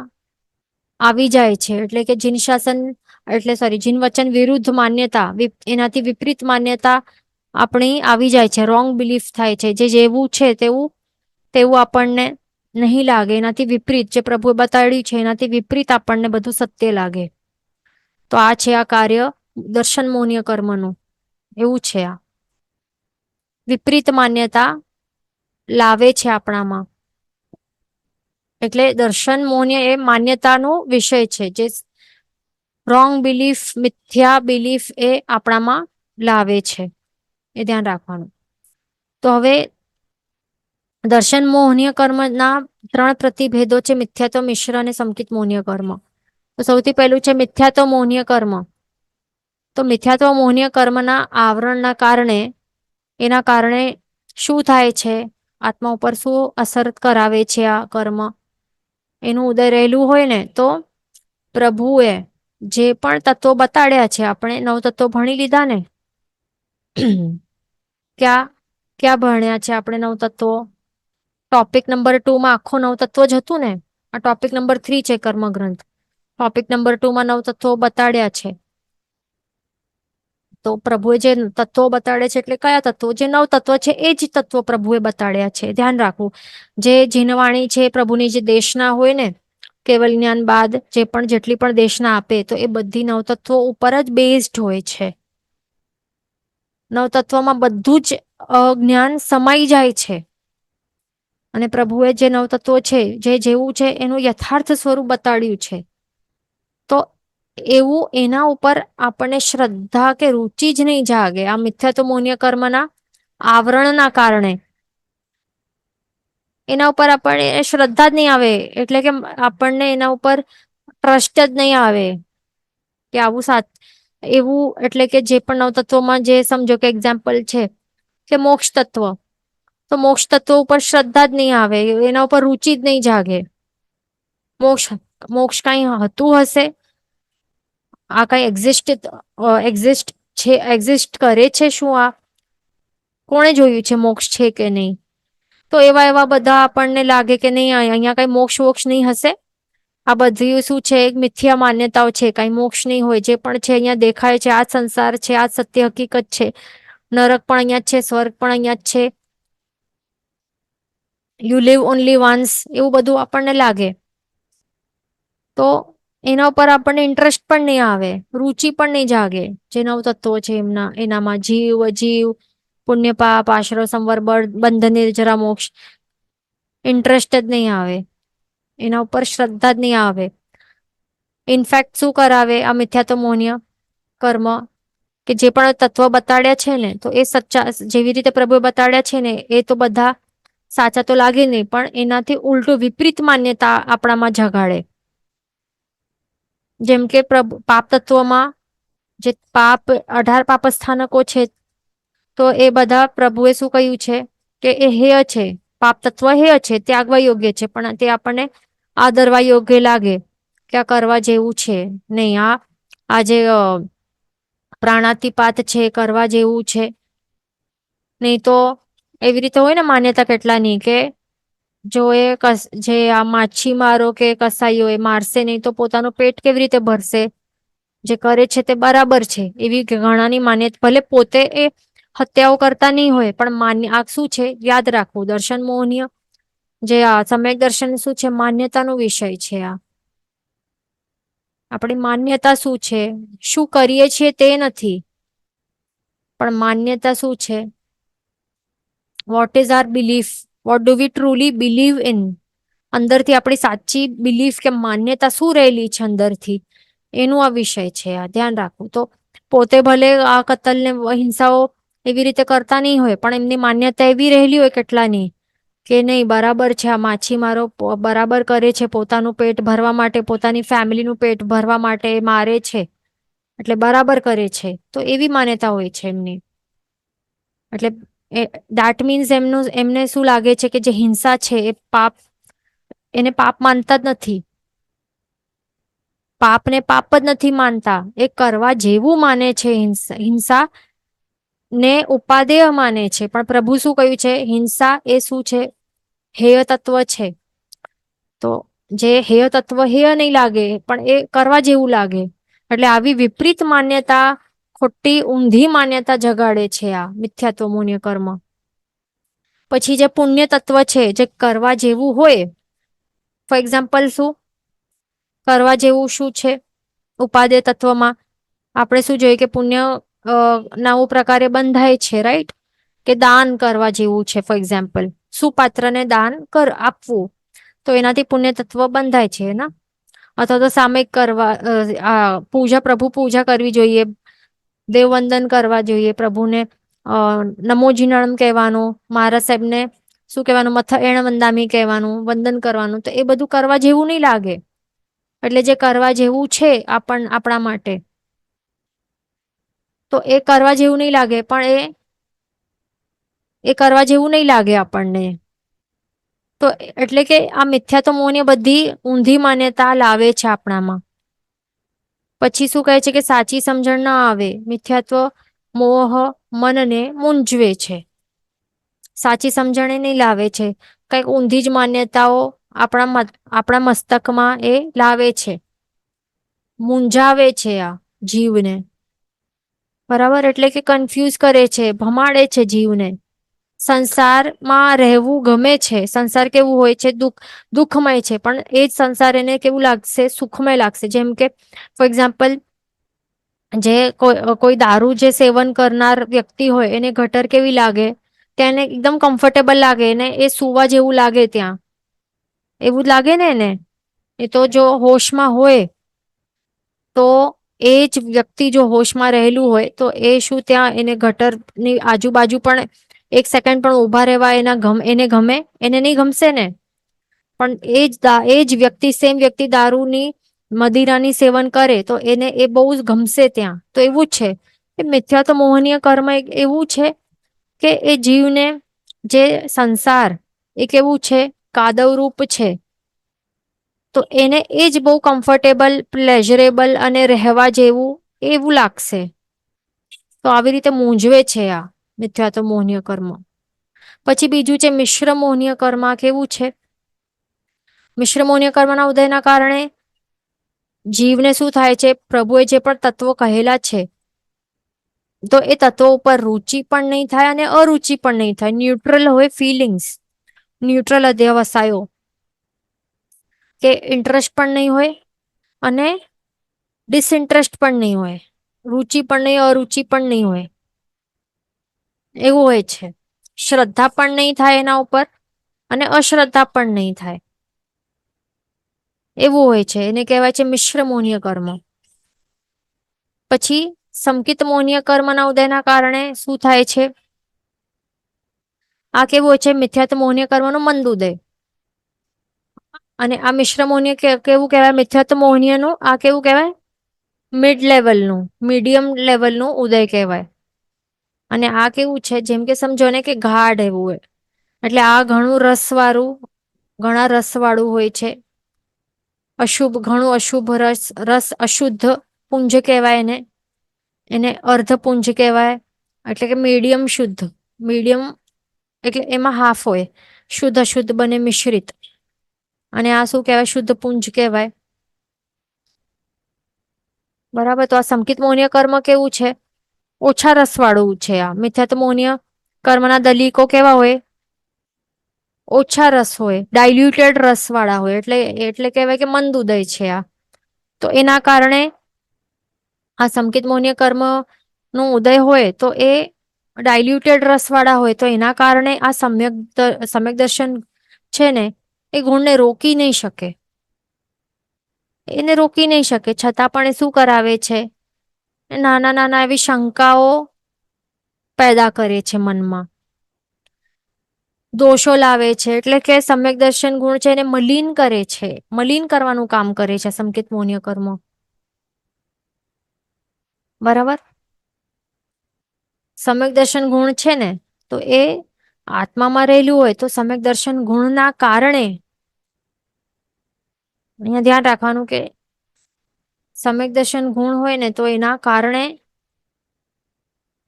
આવી જાય છે. એટલે કે જીન શાસન એટલે સોરી જીન વચન વિરુદ્ધ માન્યતા, એનાથી વિપરીત માન્યતા આપણી આવી જાય છે. રોંગ બિલીફ થાય છે. જે જેવું છે તેવું તેવું આપણને નહીં લાગે. એનાથી વિપરીત જે પ્રભુએ બતાડ્યું છે એનાથી વિપરીત આપણને બધું સત્ય લાગે. તો આ છે આ કાર્ય દર્શન મોહનીય કર્મનું. એવું છે આ વિપરીત માન્યતા લાવે છે આપણામાં. એટલે દર્શન મોહનીય એ માન્યતાનો વિષય છે. જે રોંગ બિલીફ, મિથ્યા બિલીફ એ આપણામાં લાવે છે. એ ધ્યાન રાખવાનું. તો હવે દર્શન મોહનીય કર્મના 3 પ્રતિભેદો છે: મિથ્યાત્વ, મિશ્ર અને સંકિત મોહનીય કર્મ. તો સૌથી પહેલું છે મિથ્યાત્વ મોહનીય કર્મ. તો મિથ્યાત્વ મોહનીય કર્મના આવરણના કારણે, એના કારણે શું થાય છે? આત્મા ઉપર શું અસર કરાવે છે આ કર્મ? એનું ઉદય રહેલું હોય ને, તો પ્રભુએ જે પણ તત્વો બતાડ્યા છે, આપણે 9 તત્વો ભણી લીધા ને. ક્યાં ક્યાં ભણ્યા છે આપણે 9 તત્વો? ટોપિક નંબર 2 માં આખો 9 તત્વો જ હતું ને. આ ટોપિક નંબર 3 છે કર્મગ્રંથ. ટોપિક નંબર 2 માં 9 તત્વો બતાડ્યા છે. તો પ્રભુએ જે તત્વો બતાડે છે એટલે કયા તત્વો? જે 9 તત્વો છે એ જ તત્વો પ્રભુએ બતાડ્યા છે. ધ્યાન રાખવું. જે જીનવાણી છે પ્રભુની, જે દેશના હોય ને, કેવલ જ્ઞાન બાદ જેટલી પણ દેશના આપે, તો એ બધી 9 તત્વો ઉપર જ બેઝડ હોય છે. 9 તત્વોમાં બધું જ જ્ઞાન સમાઈ જાય છે. અને પ્રભુએ જે 9 તત્વો છે, જે જેવું છે એનું યથાર્થ સ્વરૂપ બતાડ્યું છે. તો એવું એના ઉપર આપણને શ્રદ્ધા કે રુચિ જ નહીં જાગે. આ મિથ્યાત્વ મોહનીય કર્મના આવરણના કારણે એના ઉપર આપણને શ્રદ્ધા જ નહીં આવે. એટલે કે આપણને એના ઉપર ટ્રસ્ટ જ નહીં આવે કે આવું એવું. એટલે કે જે પણ 9 તત્વોમાં જે સમજો કે એક્ઝામ્પલ છે કે મોક્ષ તત્વ, તો મોક્ષ તત્વ ઉપર શ્રદ્ધા જ નહીં આવે. એના ઉપર રુચિ જ નહીં જાગે. મોક્ષ કઈ હતું હશે? આ કઈ એક્ઝિસ્ટ કરે છે શું? આ કોણે જોયું છે મોક્ષ છે કે નહીં? તો એવા બધા આપણને લાગે કે નહીં, અહીંયા કઈ મોક્ષ વોક્ષ નહીં હશે. આ બધી શું છે? એક મિથ્યા માન્યતાઓ છે. કઈ મોક્ષ નહીં હોય. જે પણ છે અહીંયા દેખાય છે આ સંસાર છે, આ સત્ય હકીકત છે. નરક પણ અહીંયા જ છે, સ્વર્ગ પણ અહીંયા જ છે. યુ લીવ ઓનલી વન્સ, એવું બધું આપણને લાગે. તો એના ઉપર આપણને ઇન્ટરેસ્ટ પણ નહીં આવે, રુચિ પણ નહીં જાગે. જે 9 તત્વો છે એનામાં જીવ, અજીવ, પુણ્ય, પાપ, આશ્રય, સંવર, બંધન, નિર્જરા, મોક્ષ, ઇન્ટરેસ્ટ જ નહીં આવે. એના ઉપર શ્રદ્ધા જ નહીં આવે. ઇનફેક્ટ શું કરાવે આ મિથ્યાત્વ મોહનીય કર્મ? કે જે પણ તત્વ બતાડ્યા છે ને, તો એ સચ્ચા, જેવી રીતે પ્રભુએ બતાડ્યા છે ને, એ તો બધા સાચા તો લાગે નહીં, પણ એનાથી ઉલટું વિપરીત માન્યતા આપણામાં જગાડે. જેમ કે પાપ તત્વમાં જે 18 પાપ સ્થાનકો છે, તો એ બધા પ્રભુએ શું કહ્યું છે કે એ હેય છે. પાપ તત્વ હેય છે, ત્યાગવા યોગ્ય છે, પણ તે આપણને આદરવા યોગ્ય લાગે કે આ કરવા જેવું છે નહીં. આ જે પ્રાણાતિપાત છે કરવા જેવું છે નહીં. તો એવી રીતે હોય ને માન્યતા કેટલાની, કે જો જે આ માછીમારો કે કસાઈઓ એ મારશે નહીં તો પોતાનું પેટ કેવી રીતે ભરશે? જે કરે છે તે બરાબર છે, એવી ઘણાની માન્યતા. ભલે પોતે એ હત્યાઓ કરતા નહીં હોય, પણ આ શું છે યાદ રાખવું. દર્શન મોહનીય જે આ સમ્યક દર્શન શું છે? માન્યતાનો વિષય છે. આ આપણી માન્યતા શું છે? શું કરીએ છીએ તે નથી, પણ માન્યતા શું છે? What is our belief? What do we truly believe in? અંદરથી આપણી સાચી બિલીફ કે માન્યતા શું રહેલી છે અંદરથી, એનું આ વિષય છે. આ ધ્યાન રાખવું. તો પોતે ભલે આ કતલ ને હિંસાઓ એવી રીતે કરતા નહીં હોય, પણ એમની માન્યતા એવી રહેલી હોય કેટલાની, કે નહીં બરાબર છે, આ માછીમારો બરાબર કરે છે, પોતાનું પેટ ભરવા માટે, પોતાની ફેમિલીનું પેટ ભરવા માટે મારે છે. એટલે બરાબર કરે છે, તો એવી માન્યતા હોય છે એમની. એટલે દેટ મીન્સ એમને શું લાગે છે કે જે હિંસા છે એ પાપ, એને પાપ માનતા જ નથી. પાપને પાપ જ નથી માનતા, એ કરવા જેવું માને છે. હિંસા ને ઉપાદેય માને છે. પણ પ્રભુ શું કહ્યું છે? હિંસા એ શું છે? હેય તત્વ છે. તો જે હેય તત્વ હેય નહીં લાગે, પણ એ કરવા જેવું લાગે. એટલે આવી વિપરીત માન્યતા, ખોટી ઊંધી માન્યતા જગાડે છે આ મિથ્યાત્વ મોન્ય કર્મ. પછી જે પુણ્ય તત્વ છે, જે કરવા જેવું હોય, ફોર એક્ઝામ્પલ શું કરવા જેવું શું છે? ઉપાદેય તત્વમાં આપણે શું જોઈએ કે પુણ્ય નવું પ્રકારે બંધાય છે, રાઈટ? કે દાન કરવા જેવું છે. ફોર એક્ઝામ્પલ, સુપાત્રને દાન આપવું, તો એનાથી પુણ્ય તત્વ બંધાય છે ને. અથવા તો સામયિક કરવા, પ્રભુ પૂજા કરવી જોઈએ, દેવવંદન કરવા જોઈએ પ્રભુને, નમોજીનમ કહેવાનું, મહારાજ સાહેબને શું કહેવાનું, એણ વંદામી કહેવાનું, વંદન કરવાનું, તો એ બધું કરવા જેવું નહીં લાગે. એટલે જે કરવા જેવું છે આપણા માટે, તો એ કરવા જેવું નહીં લાગે, પણ એ કરવા જેવું નહીં લાગે આપણને. તો એટલે કે આ મિથ્યા તો મોહની બધી ઊંધી માન્યતા લાવે છે આપણામાં. પછી શું કહે છે કે સાચી સમજણ ના આવે, મિથ્યાત્વ મોહ મનને મૂંઝવે છે. સાચી સમજણ નહીં લાવે છે, કઈક ઊંધી જ માન્યતાઓ આપણા મસ્તકમાં એ લાવે છે, મૂંઝાવે છે આ જીવને. બરાબર? એટલે કે કન્ફ્યુઝ કરે છે, ભમાડે છે જીવને. સંસારમાં રહેવું ગમે છે, સંસાર કેવું હોય છે? દુઃખમય છે, પણ એ જ સંસાર એને કેવું લાગશે? સુખમય લાગશે. જેમ કે ફોર એક્ઝામ્પલ, જે કોઈ દારૂ જે સેવન કરનાર વ્યક્તિ હોય, એને ગટર કેવી લાગે? તેને એકદમ કમ્ફર્ટેબલ લાગે ને, એ સુવા જેવું લાગે ત્યાં. એવું જ લાગે ને એને. એ તો જો હોશમાં હોય, તો એ જ વ્યક્તિ જો હોશમાં રહેલું હોય, તો એ શું ત્યાં એને ગટરની આજુબાજુ પણ એક સેકન્ડ પણ ઉભા રહેવા એને ગમે? એને નહીં ગમશે ને. પણ એ જ વ્યક્તિ, સેમ વ્યક્તિ દારૂની, મદિરાની સેવન કરે, તો એને એ બહુ જ ગમશે ત્યાં. તો એવું જ છે, એ મિથ્યા તો મોહનીય કર્મ એવું છે કે એ જીવને, જે સંસાર એ કેવું છે? કાદવરૂપ છે. તો એને એ જ બહુ કમ્ફર્ટેબલ, પ્લેઝરેબલ અને રહેવા જેવું એવું લાગશે. તો આવી રીતે મૂંઝવે છે આ મિથ્યા તો મોહનીય કર્મ. પછી બીજું છે મિશ્ર મોહનીય કર્મ. કેવું છે? મિશ્ર મોહનીય કર્મના ઉદયના કારણે જીવને શું થાય છે? પ્રભુએ જે પણ તત્વો કહેલા છે, તો એ તત્વો ઉપર રુચિ પણ નહીં થાય અને અરુચિ પણ નહીં થાય. ન્યુટ્રલ હોય ફિલિંગ્સ, ન્યુટ્રલ અધ્યવસાયો, કે ઇન્ટરેસ્ટ પણ નહીં હોય અને ડિસઇન્ટરેસ્ટ પણ નહીં હોય. રુચિ પણ નહીં, અરુચિ પણ નહીં હોય. એવું હોય છે. શ્રદ્ધા પણ નહીં થાય એના ઉપર અને અશ્રદ્ધા પણ નહીં થાય. એવું હોય છે. એને કહેવાય છે મિશ્ર મોહનીય કર્મ. પછી સંકિત મોહનીય કર્મના ઉદયના કારણે શું થાય છે? આ કેવું હોય છે? મિથ્યાત્વ મોહનીય કર્મનું મંદ ઉદય. અને આ મિશ્ર મોહનીય કેવું કહેવાય? મિથ્યાત્વ મોહનીયનું આ કેવું કહેવાય? મિડ લેવલનું, મીડિયમ લેવલનું ઉદય કહેવાય. અને આ કેવું છે? જેમ કે સમજો ને કે ગાઢ એવું હોય. એટલે આ ઘણું રસવાળું, ઘણા રસવાળું હોય છે. અશુભ, ઘણું અશુભ રસ, અશુદ્ધ પુંજ કહેવાય એને. એને અર્ધપુંજ કહેવાય. એટલે કે મીડિયમ શુદ્ધ. મીડિયમ એટલે એમાં હાફ હોય, શુદ્ધ અશુદ્ધ બને મિશ્રિત. અને આ શું કહેવાય? શુદ્ધ પુંજ કહેવાય. બરાબર? તો આ સંકિત મોહનીય કર્મ કેવું છે? ઓછા રસવાળું છે. આ મિથ્યાત્વ મોહનીય કર્મના દલીકો કેવા હોય? ઓછા રસ હોય, ડાયલ્યુટેડ રસ વાળા હોય. એટલે કહેવાય કે મંદ ઉદય છે આ. તો એના કારણે આ સંકિત મોહનીય કર્મ નું ઉદય હોય, તો એ ડાયલ્યુટેડ રસ વાળા હોય. તો એના કારણે આ સમ્યક દર્શન છે ને, એ ગુણને રોકી નહીં શકે. એને રોકી નહીં શકે. છતાં પણ એ શું કરાવે છે? નાના નાના એવી શંકાઓ પેદા કરે છે મનમાં, દોષો લાવે છે. એટલે કે સમ્યક દર્શન ગુણ છે એને મલિન કરે છે, મલિન કરવાનું કામ કરે છે સંકિત મોહનીય કર્મ. બરાબર. સમ્યક દર્શન ગુણ છે ને, તો એ આત્મામાં રહેલું હોય તો સમ્યક દર્શન ગુણના કારણે, અહીંયા ધ્યાન રાખવાનું કે સમ્યક દર્શન ગુણ હોય ને તો એના કારણે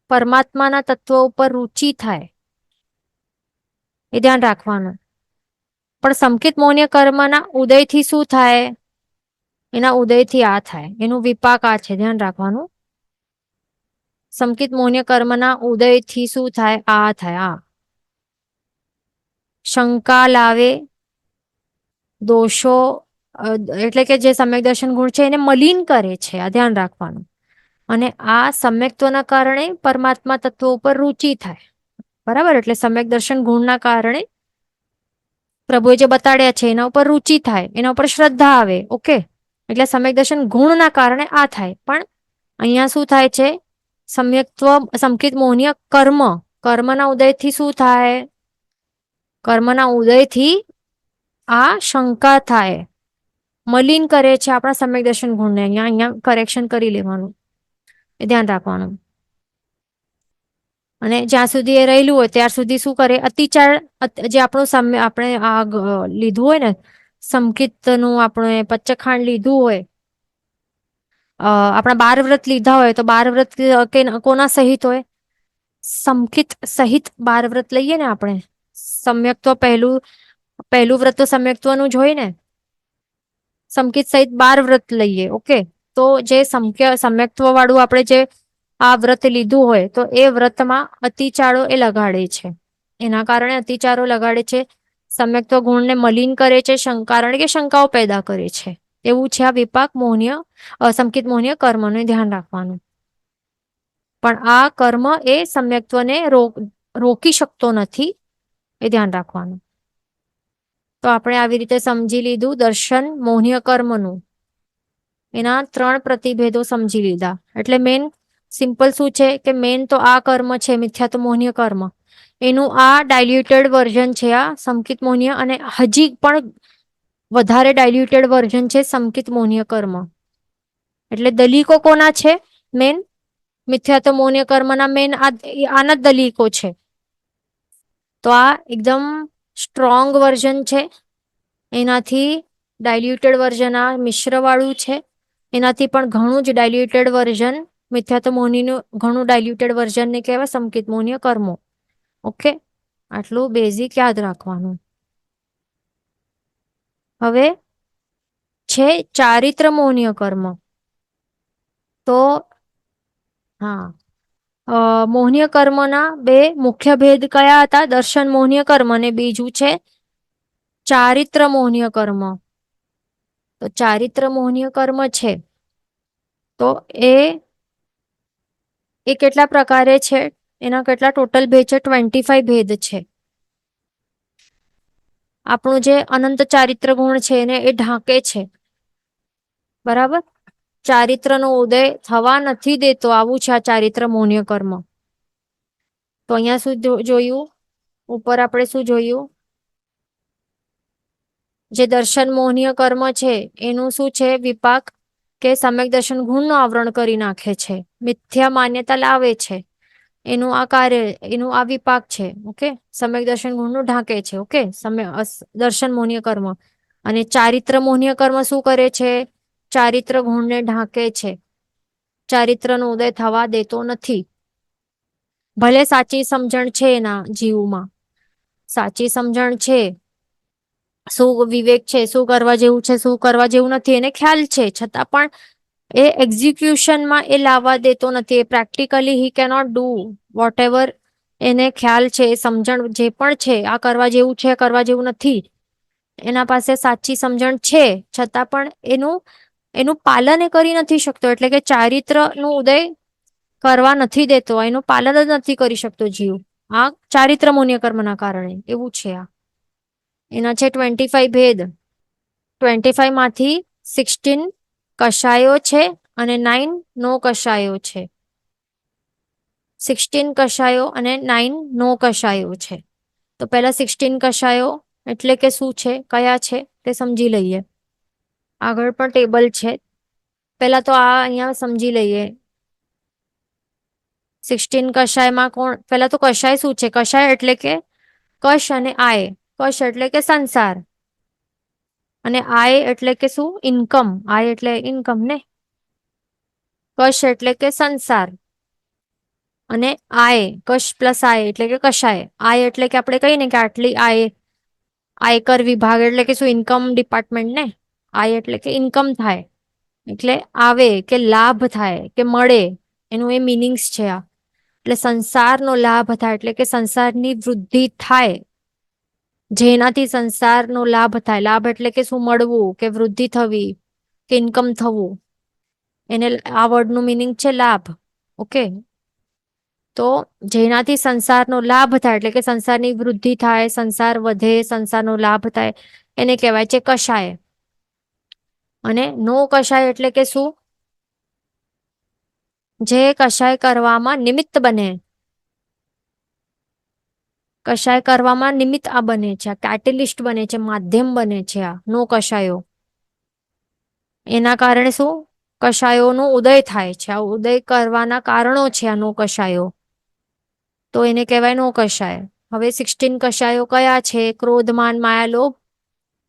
પરમાત્માના તત્વો ઉપર રુચિ થાય, એ ધ્યાન રાખવાનું. પણ સંકિત મૌન્ય કર્મના ઉદયથી શું થાય? એના ઉદયથી આ થાય, એનું વિપાક આ છે, ધ્યાન રાખવાનું. સંકિત મૌન્ય કર્મના ઉદયથી શું થાય? આ થાય, આ શંકા લાવે, દોષો, એટલે કે જે સમ્યક દર્શન ગુણ છે એને મલિન કરે છે, આ ધ્યાન રાખવાનું. અને આ સમ્યક્ત્વના કારણે પરમાત્મા તત્વો ઉપર રુચિ થાય. બરાબર. એટલે સમ્યક દર્શન ગુણના કારણે પ્રભુએ જે બતાડ્યા છે એના ઉપર રુચિ થાય, એના ઉપર શ્રદ્ધા આવે. ઓકે. એટલે સમ્યક દર્શન ગુણના કારણે આ થાય. પણ અહીંયા શું થાય છે? સમ્યક્ત્વ સંકિત મૌન્ય કર્મ, કર્મના ઉદયથી શું થાય? કર્મના ઉદયથી આ શંકા થાય, મલિન કરે છે આપણા સમ્યક દર્શન ગુણને. અહીંયા કરેક્શન કરી લેવાનું, એ ધ્યાન રાખવાનું. અને જ્યાં સુધી એ રહેલું હોય ત્યાર સુધી શું કરે? અતિચાર, જે આપણું આપણે આ લીધું હોય ને, સંકિતનું આપણે પચ્ચખાંડ લીધું હોય, આપણા 12 વ્રત લીધા હોય તો 12 વ્રત કોના સહિત હોય? સંકિત સહિત 12 વ્રત લઈએ ને આપણે. સમ્યક્ત્વ પહેલું વ્રત તો સમ્યક્ત્વનું જ હોય ને. સંકિત સહિત 12 વ્રત લઈએ. ઓકે. તો જે સમ્યક્ત્વ વાળું આપણે જે આ વ્રત લીધું હોય તો એ વ્રતમાં અતિચારો એ લગાડે છે. એના કારણે અતિચારો લગાડે છે, સમ્યક્ત્વ ગુણને મલિન કરે છે, કારણ કે શંકાઓ પેદા કરે છે. એવું છે આ વિપાક મૌન્ય, સંકિત મૌન્ય કર્મનું ધ્યાન રાખવાનું. પણ આ કર્મ એ સમ્યક્ત્વને રોકી શકતો નથી, એ ધ્યાન રાખવાનું. તો આપણે આવી રીતે સમજી લીધું દર્શન મૌન્ય કર્મનું. એના 3 પ્રતિભેદો સમજી લીધા. એટલે મેન સિમ્પલ શું છે કે મેન તો આ કર્મ છે, મિથ્યાત્વ મૌન્ય કર્મ. એનું આ ડાયલ્યુટેડ વર્ઝન છે આ સંકિત મૌન્ય, અને હજી પણ વધારે ડાયલ્યુટેડ વર્ઝન છે સંકિત મૌન્ય કર્મ. એટલે દલીકો કોના છે? મેન મિથ્યાત્વ મૌન્ય કર્મના મેન આના જ દલીકો છે. તો આ એકદમ સ્ટ્રોંગ વર્ઝન છે. એનાથી ડાયલ્યુટેડ વર્ઝન આ મિશ્ર વાળું છે. એનાથી પણ ઘણું જ ડાયલ્યુટેડ વર્ઝન, મિથ્યાત્વ મૌનીનું ઘણું ડાયલ્યુટેડ વર્ઝન ને કહેવાય સંકિત મૌન્ય કર્મો. ઓકે. આટલું બેઝિક યાદ રાખવાનું. હવે છે ચારિત્ર મૌન્ય કર્મ. તો હા, મૌન્ય કર્મના 2 મુખ્ય ભેદ કયા હતા? દર્શન મૌન્ય કર્મ અને બીજું છે ચારિત્ર મૌન્ય કર્મ. તો ચારિત્ર મૌન્ય કર્મ છે તો એ કેટલા પ્રકારે છે? એના કેટલા ટોટલ ભેદ છે? 25 ભેદ છે. આપણું જે અનંત ચારિત્ર ગુણ છે એને એ ઢાંકે છે. બરાબર. ચારિત્રનો ઉદય થવા નથી દેતો, આવું છે આ ચારિત્ર મૌન્ય કર્મ. તો અહીંયા શું જોયું? ઉપર આપણે શું જોયું? જે દર્શન મૌન્ય કર્મ છે એનું શું છે? વિપાક, કે સમ્યક દર્શન ગુણનું આવરણ કરી નાખે છે, મિથ્યા માન્યતા લાવે છે. એનું આ કાર્ય, એનું આ વિપાક છે. ઓકે. સમ્યક દર્શન ગુણનું ઢાંકે છે. ઓકે. દર્શન મૌન્ય કર્મ. અને ચારિત્ર મૌન્ય કર્મ શું કરે છે? ચારિત્ર ગુણને ઢાંકે છે, ચારિત્રનો ઉદય થવા દેતો નથી. ભલે સાચી સમજણ છે એના જીવમાં, સાચી સમજણ છે, શું વિવેક છે, શું કરવા જેવું છે, શું કરવા જેવું નથી, એને ખ્યાલ છે, છતાં પણ એ એક્ઝિક્યુશનમાં એ લાવવા દેતો નથી. એ practically he cannot do whatever એને ખ્યાલ છે, સમજણ જે પણ છે, આ કરવા જેવું છે, કરવા જેવું નથી. એના પાસે સાચી સમજણ છે છતાં પણ એનું પાલન એ કરી નથી શકતો. એટલે કે ચારિત્રનું ઉદય કરવા નથી દેતો, એનું પાલન જ નથી કરી શકતો જીવ. આ ચારિત્ર મૌન્ય કર્મના કારણે એવું છે. આ એના છે 25 ભેદ. 25 માંથી 16 કષાયો છે અને 9 નો કષાયો છે. 16 કષાયો અને 9 નો કષાયો છે. તો પહેલા 16 કષાયો એટલે કે શું છે, કયા છે તે સમજી લઈએ. આગળ પણ ટેબલ છે. પહેલા તો આ અહીંયા સમજી લઈએ. 16 કશાયમાં કોણ? પેલા તો કશાય શું છે? કશાય એટલે કે કશ અને આય. કશ એટલે કે સંસાર અને આય એટલે કે શું? ઇન્કમ. આય એટલે ઇન્કમ ને. કશ એટલે કે સંસાર અને આય, કશ પ્લસ આય એટલે કે કશાય. આય એટલે કે આપણે કહીએ ને કે આટલી આય, આયકર વિભાગ એટલે કે શું? ઇન્કમ ડિપાર્ટમેન્ટ ને. આય એટલે કે ઇન્કમ થાય, એટલે આવે કે લાભ થાય કે મળે, એનું એ મિનિંગ્સ છે આ. એટલે સંસારનો લાભ થાય એટલે કે સંસારની વૃદ્ધિ થાય, જેનાથી સંસારનો લાભ થાય. લાભ એટલે કે શું? મળવું કે વૃદ્ધિ થવી કે ઇન્કમ થવું, એને આ વર્ડનું મિનિંગ છે લાભ. ઓકે, તો જેનાથી સંસારનો લાભ થાય એટલે કે સંસારની વૃદ્ધિ થાય, સંસાર વધે, સંસારનો લાભ થાય, એને કહેવાય છે કશાય. અને નો કશાય એટલે કે શું? જે કશાય કરવામાં નિમિત્ત બને. કશાય કરવામાં નિમિત્ત આ બને છે, આ કેટેલિસ્ટ બને છે, માધ્યમ બને છે આ નો કશાયો. એના કારણે શું? કશાયોનો ઉદય થાય છે. આ ઉદય કરવાના કારણો છે આ નો કશાયો, તો એને કહેવાય નો કશાય. હવે 16 કશાયો કયા છે? ક્રોધ, માન, માયા, લોભ,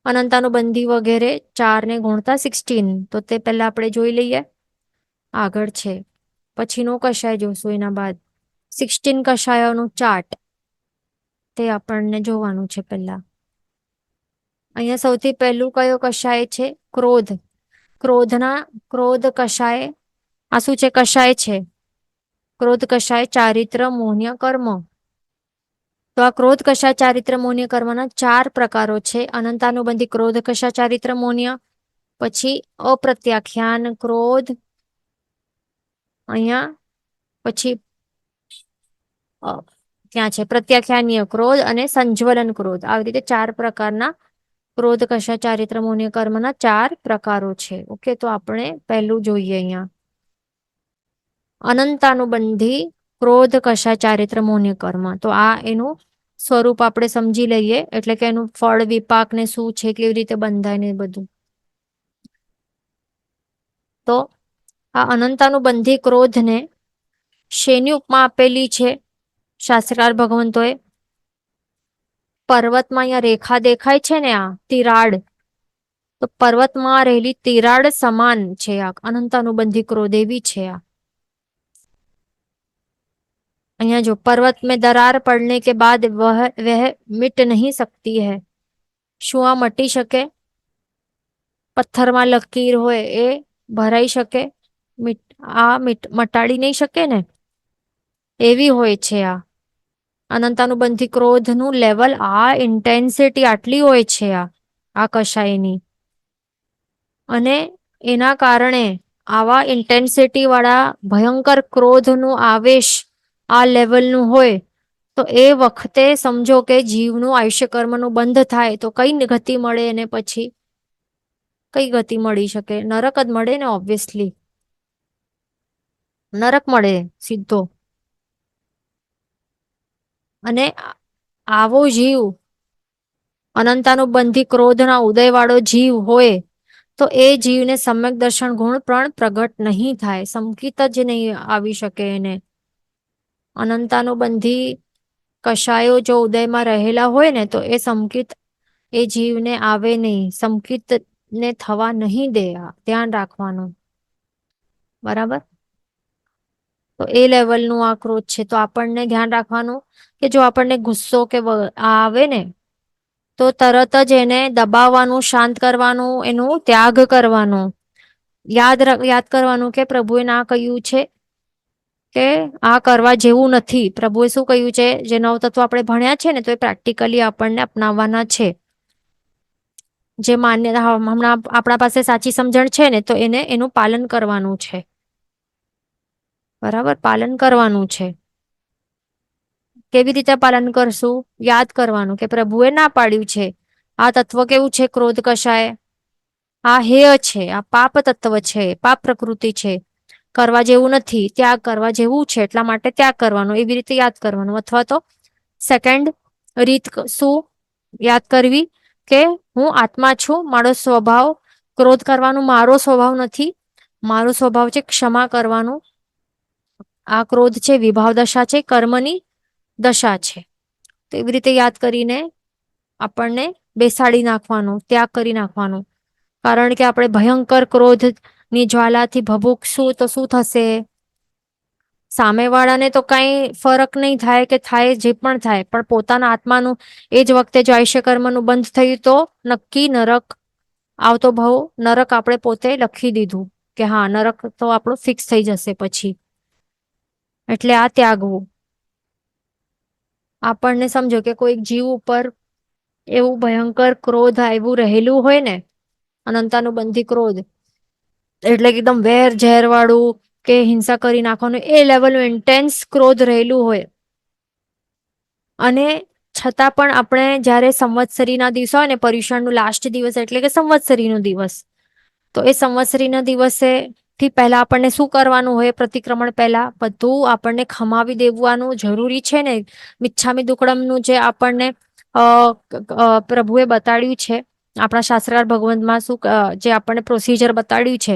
અનંતાનુબંધી વગેરે 4 ને ગુણતા 16. તો તે પહેલા આપણે જોઈ લઈએ. આગળ છે, પછી નો કશાય જોશું એના બાદ. 16 કશાયોનું ચાર્ટ તે આપણને જોવાનું છે પહેલા. અહીંયા સૌથી પહેલું કયો કશાય છે? ક્રોધ. ક્રોધ કશાય. આ શું છે? કશાય છે. ક્રોધ કશાય ચારિત્ર, મોહ્ય, કર્મ. તો આ ક્રોધ કશાય ચારિત્ર, મોહ્ય, કર્મના 4 પ્રકારો છે. અનંતાનુબંધી ક્રોધ કશાય ચારિત્ર, મોહ્ય, પછી અપ્રત્યાખ્યાન ક્રોધ, અહીંયા પછી ક્યાં છે? પ્રત્યાખ્યાનીય ક્રોધ અને સંજ્વલન ક્રોધ. આવી રીતે 4 પ્રકારના ક્રોધ કશા ચારિત્ર, મોહ્ય, કર્મના 4 પ્રકારો છે. ઓકે, તો આપણે પહેલું જોઈએ અહીંયા અનંતાનુબંધી ક્રોધ કશા ચારિત્ર, મોહ્ય, કર્મ. તો આ એનું સ્વરૂપ આપણે સમજી લઈએ, એટલે કે એનું ફળ વિપાક ને શું છે, કેવી રીતે બંધાય ને બધું. તો આ અનંતાનુબંધી ક્રોધને શેની ઉપમા આપેલી છે શાસ્ત્રકાર ભગવંતોએ? પર્વતમાં અહીંયા રેખા દેખાય છે ને, આ તિરાડ, તો પર્વતમાં રહેલી તિરાડ સમાન છે આ અનંતાનુબંધી ક્રોધ. એવી છે આ. અહીંયા જો, पर्वत में दरार पड़ने के बाद वह मिट नहीं सकती है. શું આ મટી શકે? પથ્થરમાં લકીર હોય એ ભરાઈ શકે? મટાડી નહીં શકે ને, એવી હોય છે આ અનંતાનુબંધી ક્રોધનું લેવલ. આ ઇન્ટેન્સિટી આટલી હોય છે આ કશાયની, અને એના કારણે આવા ઇન્ટેન્સિટી વાળા ભયંકર ક્રોધનું આવેશ આ લેવલનું હોય, તો એ વખતે સમજો કે જીવનું આયુષ્ય કર્મનું બંધ થાય તો કઈ ગતિ મળે એને? પછી કઈ ગતિ મળી શકે? નરક જ મળે ને, ઓબ્વિયસલી નરક મળે સીધો. અને આવો જીવ, અનંતાનુબંધી ક્રોધના ઉદયવાળો જીવ હોય તો એ જીવને સમ્યક દર્શન ગુણ પણ પ્રગટ નહીં થાય, સંકિત જ નહીં આવી શકે એને. અનંતાનુબંધી કશાયો જો ઉદયમાં રહેલા હોય ને, તો એ સંકિત એ જીવને આવે નહીં, સંકિત ને થવા નહીં દે. ધ્યાન રાખવાનું, બરાબર? તો એ લેવલનું આ ક્રોધ છે. તો આપણને ધ્યાન રાખવાનું કે જો આપણને ગુસ્સો કે આવે ને, તો તરત જ એને દબાવવાનું, શાંત કરવાનું, એનું ત્યાગ કરવાનું. યાદ કરવાનું કે પ્રભુએ ના કહ્યું છે કે આ કરવા જેવું નથી. પ્રભુએ શું કહ્યું છે? જે 9 તત્વો આપણે ભણ્યા છે ને, તો એ પ્રેક્ટિકલી આપણને અપનાવવાના છે. જે માન્યતા હમણાં આપણા પાસે સાચી સમજણ છે ને, તો એનું પાલન કરવાનું છે. બરાબર, પાલન કરવાનું છે. કેવી રીતે પાલન કરશું? યાદ કરવાનું કે પ્રભુએ ના પાડ્યું છે. આ તત્વ કેવું છે? ક્રોધ કશાય આ હેય છે, આ પાપ તત્વ છે, પાપ પ્રકૃતિ છે, કરવા જેવું નથી, ત્યાગ કરવા જેવું છે, એટલા માટે ત્યાગ કરવાનો. એવી રીતે યાદ કરવાનું. અથવા તો સેકન્ડ રીત શું યાદ કરવી કે હું આત્મા છું, મારો સ્વભાવ ક્રોધ કરવાનો મારો સ્વભાવ નથી. મારો સ્વભાવ છે ક્ષમા કરવાનું, આ ક્રોધ છે વિભાવ દશા છે, કર્મની દશા છે. તો એવી રીતે યાદ કરીને આપણને બેસાડી નાખવાનું, ત્યાગ કરી નાખવાનું. કારણ કે આપણે ભયંકર ક્રોધની જ્વાલાથી ભભૂકશું તો શું થશે? સામેવાળાને તો કઈ ફરક નહીં થાય કે થાય જે પણ થાય, પણ પોતાના આત્માનું એ જ વખતે જો આયુષ્ય કર્મનું બંધ થયું તો નક્કી નરક આવતો ભાવ, નરક આપણે પોતે લખી દીધું કે હા નરક તો આપણું ફિક્સ થઈ જશે પછી. એટલે આ ત્યાગવું. આપણને સમજો કે કોઈક જીવ ઉપર એવું ભયંકર ક્રોધ આવ્યું રહેલું હોય ને, અનંતાનુબંધી ક્રોધ, એટલે કે એકદમ વેર ઝેર વાળું કે હિંસા કરી નાખવાનું એ લેવલનું ઇન્ટેન્સ ક્રોધ રહેલું હોય, અને છતાં પણ આપણે જ્યારે સંવત્સરીના દિવસો હોય ને, પર્યુષણનું લાસ્ટ દિવસ એટલે કે સંવત્સરીનો દિવસ, તો એ સંવત્સરીના દિવસે થી પહેલા આપણને શું કરવાનું હોય? પ્રતિક્રમણ પહેલા બધું આપણને ખમાવી દેવાનું જરૂરી છે ને. મિચ્છામી દુક્કડમનું જે આપણને પ્રભુએ બતાડ્યું છે, આપણા શાસ્ત્રકાર ભગવંતમાં શું જે આપણને પ્રોસિજર બતાડ્યું છે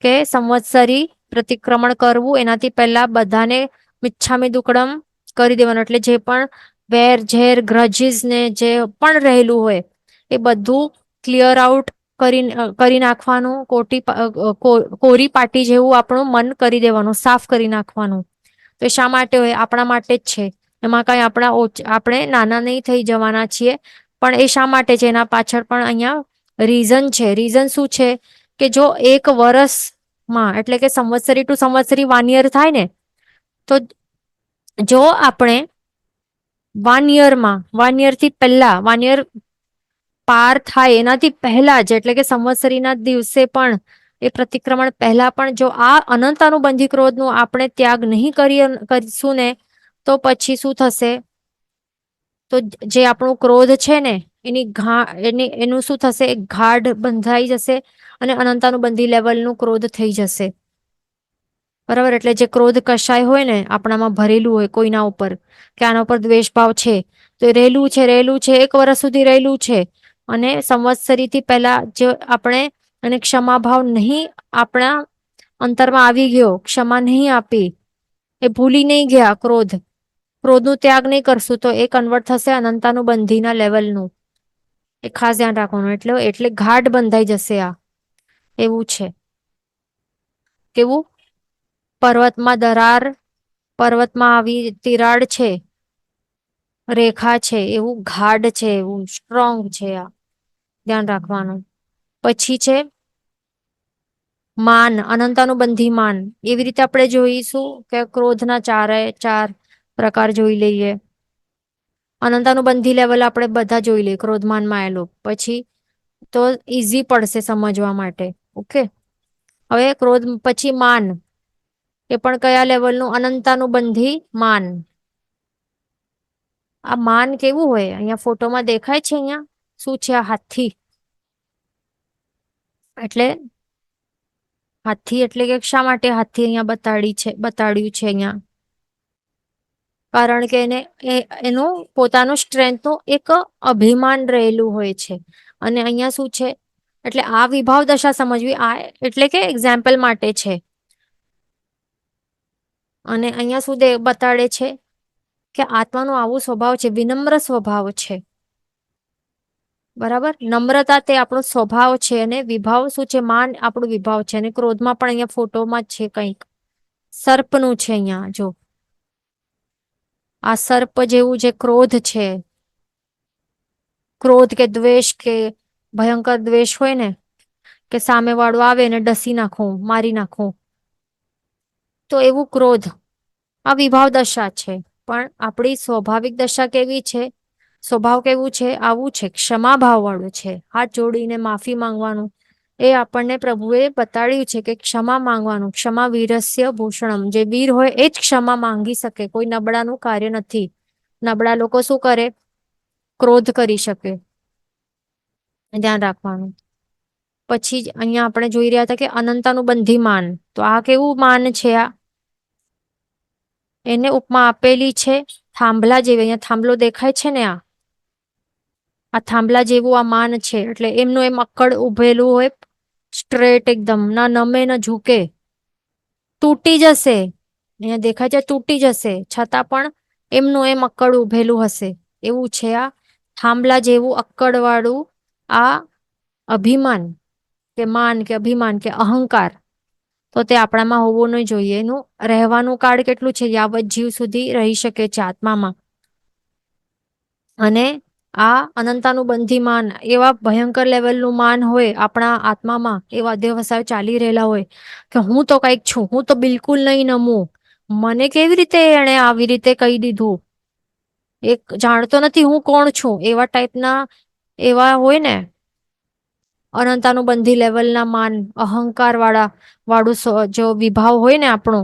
કે સંવત્સરી પ્રતિક્રમણ કરવું, એનાથી પહેલા બધાને મિચ્છામી દુક્કડમ કરી દેવાનું. એટલે જે પણ વેર ઝેર ગ્રજીસ ને જે પણ રહેલું હોય એ બધું ક્લિયર આઉટ કરી નાખવાનું. કોરી પાટી જેવું આપણું મન કરી દેવાનું, સાફ કરી નાખવાનું. તો શા માટે હોય? આપણા માટે જ છે. એમાં કઈ આપણે નાના નહીં થઈ જવાના છીએ. પણ એ શા માટે છે એના પાછળ પણ અહીંયા રીઝન છે. રીઝન શું છે? કે જો એક વર્ષમાં એટલે કે સંવત્સરી ટુ સંવત્સરી 1 યર થાય ને, તો જો આપણે 1 યરમાં 1 યર થી પહેલા 1 યર પાર થાય એનાથી પહેલા જ એટલે કે સંવત્સરીના દિવસે પણ એ પ્રતિક્રમણ પહેલા પણ જો આ અનંતાનુબંધી ક્રોધનું આપણે ત્યાગ નહીં કરીશું ને, તો પછી શું થશે? તો જે આપણું ક્રોધ છે ને એનું શું થશે? ગાઢ બંધાઈ જશે અને અનંતાનુબંધી લેવલનું ક્રોધ થઈ જશે. બરાબર? એટલે જે ક્રોધ કશાય હોય ને આપણામાં ભરેલું હોય કોઈના ઉપર, કે આના ઉપર દ્વેષ ભાવ છે, તો એ રહેલું છે 1 વર્ષ સુધી રહેલું છે. અને સંવત્સરીથી પહેલા જે આપણે અને ક્ષમાભાવ નહીં આપણા અંતરમાં આવી ગયો, ક્ષમા નહીં આપી, એ ભૂલી નહીં ગયા ક્રોધનું ત્યાગ નહીં કરશું, તો એ કન્વર્ટ થશે અનંતાનુબંધીના લેવલનું. એ ખાસ ધ્યાન રાખવાનું. એટલે ગાઢ બંધાઈ જશે. આ એવું છે. કેવું? પર્વતમાં દરાર, પર્વતમાં આવી તિરાડ છે, રેખા છે, એવું ગાઢ છે, એવું સ્ટ્રોંગ છે. આ ધ્યાન રાખવાનું. પછી છે માન, અનંતાનુબંધી માન. એવી રીતે આપણે જોઈશું કે ક્રોધના 4 પ્રકાર જોઈ લઈએ. અનંતાનુબંધી લેવલ આપણે બધા જોઈ લઈએ ક્રોધમાનમાં આવેલું, પછી તો ઈઝી પડશે સમજવા માટે. ઓકે, હવે ક્રોધ પછી માન, એ પણ કયા લેવલનું? અનંતાનુબંધી માન. આ માન કેવું હોય? અહીંયા ફોટોમાં દેખાય છે. અહીંયા શું છે? આ હાથી. એટલે કે શા માટે હાથી અહીંયા બતાડ્યું છે અહીંયા? કારણ કે એનું પોતાનું સ્ટ્રેન્થનું એક અભિમાન રહેલું હોય છે. અને અહીંયા શું છે? એટલે આ વિભાવ દશા સમજવી, આ એટલે કે એક્ઝામ્પલ માટે છે. અને અહીંયા શું બતાડે છે? કે આત્માનો આવો સ્વભાવ છે, વિનમ્ર સ્વભાવ છે. બરાબર? નમ્રતા તે આપણો સ્વભાવ છે, અને વિભાવ શું છે? માન આપણું વિભાવ છે. અને ક્રોધમાં પણ અહીંયા ફોટોમાં જ છે કંઈક સર્પનું છે. અહીંયા જો આ સર્પ જેવું જે ક્રોધ છે, ક્રોધ કે દ્વેષ કે ભયંકર દ્વેષ હોય ને, કે સામે વાળું આવે ને ડસી નાખું, મારી નાખું, તો એવું ક્રોધ આ વિભાવ દશા છે. પણ આપણી સ્વાભાવિક દશા કેવી છે? સ્વભાવ કેવું છે? આવું છે, ક્ષમાભાવ વાળું છે. હાથ જોડીને માફી માંગવાનું. એ આપણને પ્રભુએ બતાડ્યું છે કે ક્ષમા માંગવાનું. ક્ષમા વીરસ્ય ભૂષણમ. જે વીર હોય એ જ ક્ષમા માંગી શકે. કોઈ નબળાનું કાર્ય નથી. નબળા લોકો શું કરે? ક્રોધ કરી શકે. ધ્યાન રાખવાનું. પછી અહીંયા આપણે જોઈ રહ્યા હતા કે અનંતાનુબંધી માન. તો આ કેવું માન છે? એને ઉપમા આપેલી છે થાંભલા જેવી. અહીંયા થાંભલો દેખાય છે ને, આ થાંભલા જેવું આ માન છે. એટલે એમનું એમ અક્કડ ઉભેલું હોય, સ્ટ્રેટ એકદમ, ના નમે ના ઝૂકે, તૂટી જશે અહીંયા દેખાય છે તૂટી જશે, છતાં પણ એમનું એમ અક્કડ ઉભેલું હશે. એવું છે આ થાંભલા જેવું અક્કડ વાળું આ અભિમાન કે માન કે અભિમાન કે અહંકાર. તો તે આપણામાં હોવું નહીં જોઈએ. એનું રહેવાનું કાળ કેટલું છે? યાવત જીવ સુધી રહી શકે છે આત્મામાં. અને આ અનંતાનુબંધી માન, એવા ભયંકર લેવલનું માન હોય આપણા આત્મામાં, એવા અધ્યવસાય ચાલી રહેલા હોય કે હું તો કઈક છું, હું તો બિલકુલ નહીં નમું, મને કેવી રીતે એણે આવી રીતે કહી દીધું, એક જાણતો નથી હું કોણ છું, એવા ટાઈપના એવા હોય ને અનંતાનુબંધી લેવલના માન, અહંકાર વાળું જો વિભાવ હોય ને આપણો,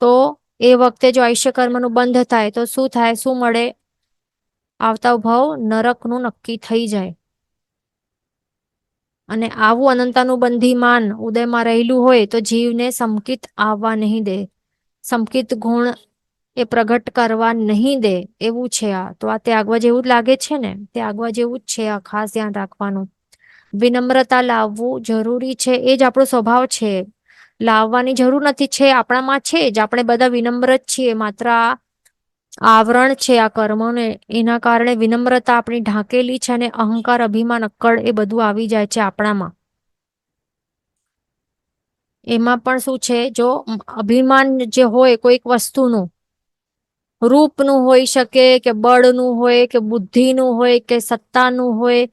તો એ વખતે જો આયુષ્ય કર્મનું બંધ થાય તો શું થાય? શું મળે? આવતા ભાવ નરકનું નક્કી થઈ જાય. અને આવું અનંતાનુબંધી માન ઉદયમાં રહેલું હોય તો જીવને સમકિત આવવા નહીં દે, સમકિત ગુણ એ પ્રગટ કરવા નહીં દે. એવું છે આ. તો આ ત્યાગવા જેવું જ લાગે છે ને? ત્યાગવા જેવું જ છે આ. ખાસ ધ્યાન રાખવાનું. વિનમ્રતા લાવવું જરૂરી છે, એ જ આપણો સ્વભાવ છે. લાવવાની જરૂર નથી, છે આપણામાં છે જ. આપણે બધા વિનમ્ર જ છીએ. માત્ર આ આવરણ છે આ કર્મોને, એના કારણે વિનમ્રતા આપણી ઢાંકેલી છે, અને અહંકાર, અભિમાન, અક્કડ એ બધું આવી જાય છે આપણામાં. એમાં પણ શું છે? જો અભિમાન જે હોય કોઈક વસ્તુનું, રૂપનું હોઈ શકે, કે બળનું હોય, કે બુદ્ધિનું હોય, કે સત્તાનું હોય,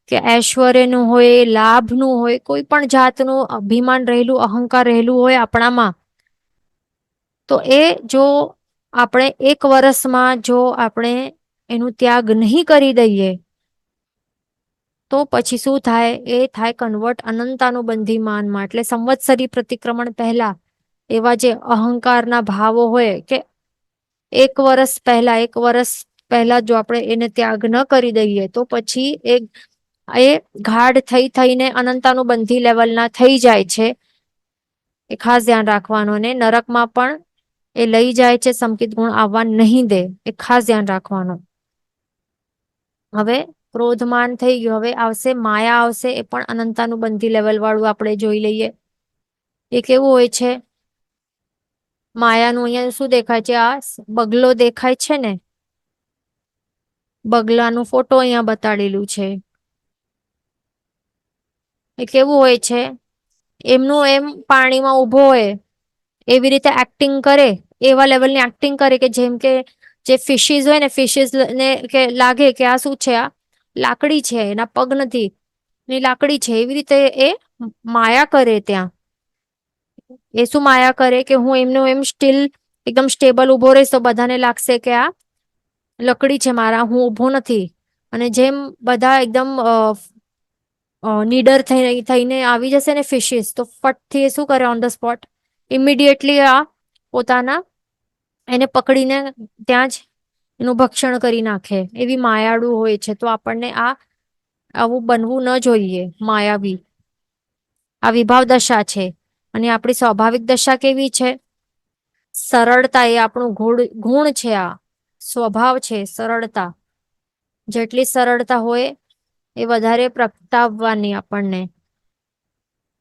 કે ઐશ્વર્યનું હોય, લાભનું હોય, કોઈ પણ જાતનું અભિમાન રહેલું, અહંકાર રહેલું હોય આપણામાં, તો એ જો આપણે એક વર્ષમાં જો આપણે એનું ત્યાગ નહીં કરી દઈએ તો પછી શું થાય? એ થાય કન્વર્ટ અનંતાનુબંધી માનમાં. એટલે સંવત્સરી પ્રતિક્રમણ પહેલા એવા જે અહંકારના ભાવો હોય, કે એક વર્ષ પહેલા જો આપણે એને ત્યાગ ન કરી દઈએ તો પછી એ ગાઢ થઈને અનંતાનુબંધી લેવલના થઈ જાય છે. એ ખાસ ધ્યાન રાખવાનું. અને નરકમાં પણ એ લઈ જાય છે, સંકિત ગુણ આવવા નહીં દે. એ ખાસ ધ્યાન રાખવાનું. હવે ક્રોધમાન થઈ ગયું. હવે આવશે માયા આવશે. એ પણ અનંતાનુબંધી લેવલ વાળું આપણે જોઈ લઈએ. એ કેવું હોય છે? માયાનું અહીંયા શું દેખાય છે? આ બગલો દેખાય છે ને, બગલાનું ફોટો અહીંયા બતાડેલું છે. એ કેવું હોય છે? એમનું એમ પાણીમાં ઉભો હોય, એવી રીતે એક્ટિંગ કરે, એવા લેવલની એક્ટિંગ કરે કે જેમ કે જે ફિશીસ હોય ને, ફિશીસ ને કે લાગે કે આ શું છે? આ લાકડી છે, એના પગ નથી, ની લાકડી છે. એવી રીતે એ માયા કરે ત્યાં. એ શું માયા કરે? કે હું એમનું એમ સ્ટીલ એકદમ સ્ટેબલ ઉભો રહીશ તો બધાને લાગશે કે આ લકડી છે મારા, હું ઉભો નથી. અને જેમ બધા એકદમ નીડર થઈને આવી જશે ને ફિશિસ, તો ફટથી એ શું કરે? ઓન ધ સ્પોટ ઇમિડિયેટલી આ પોતાના એને પકડીને ત્યાં જ એનું ભક્ષણ કરી નાખે. એવી માયાળુ હોય છે. તો આપણને આવું બનવું ન જોઈએ. માયાવી આ વિભાવ દશા છે. અને આપણી સ્વાભાવિક દશા કેવી છે? સરળતા એ આપણું ગુણ છે. આ સ્વભાવ છે સરળતા. જેટલી સરળતા હોય એ વધારે પ્રગટાવવાની આપણને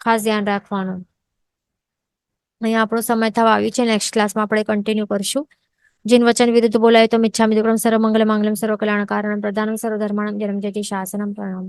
ખાસ ધ્યાન રાખવાનું. અહીંયા આપણો સમય થવા આવ્યું છે. નેક્સ્ટ ક્લાસમાં આપણે કન્ટિન્યુ કરશું. जिन वचन विरुद्ध बोलाय तो मिच्छामि दुक्कडं सर्वमंगल मांगल्यं सर्वकल्याणकारणं प्रदानं सर्वधर्माणां जयं जयति शासनं प्रणाम.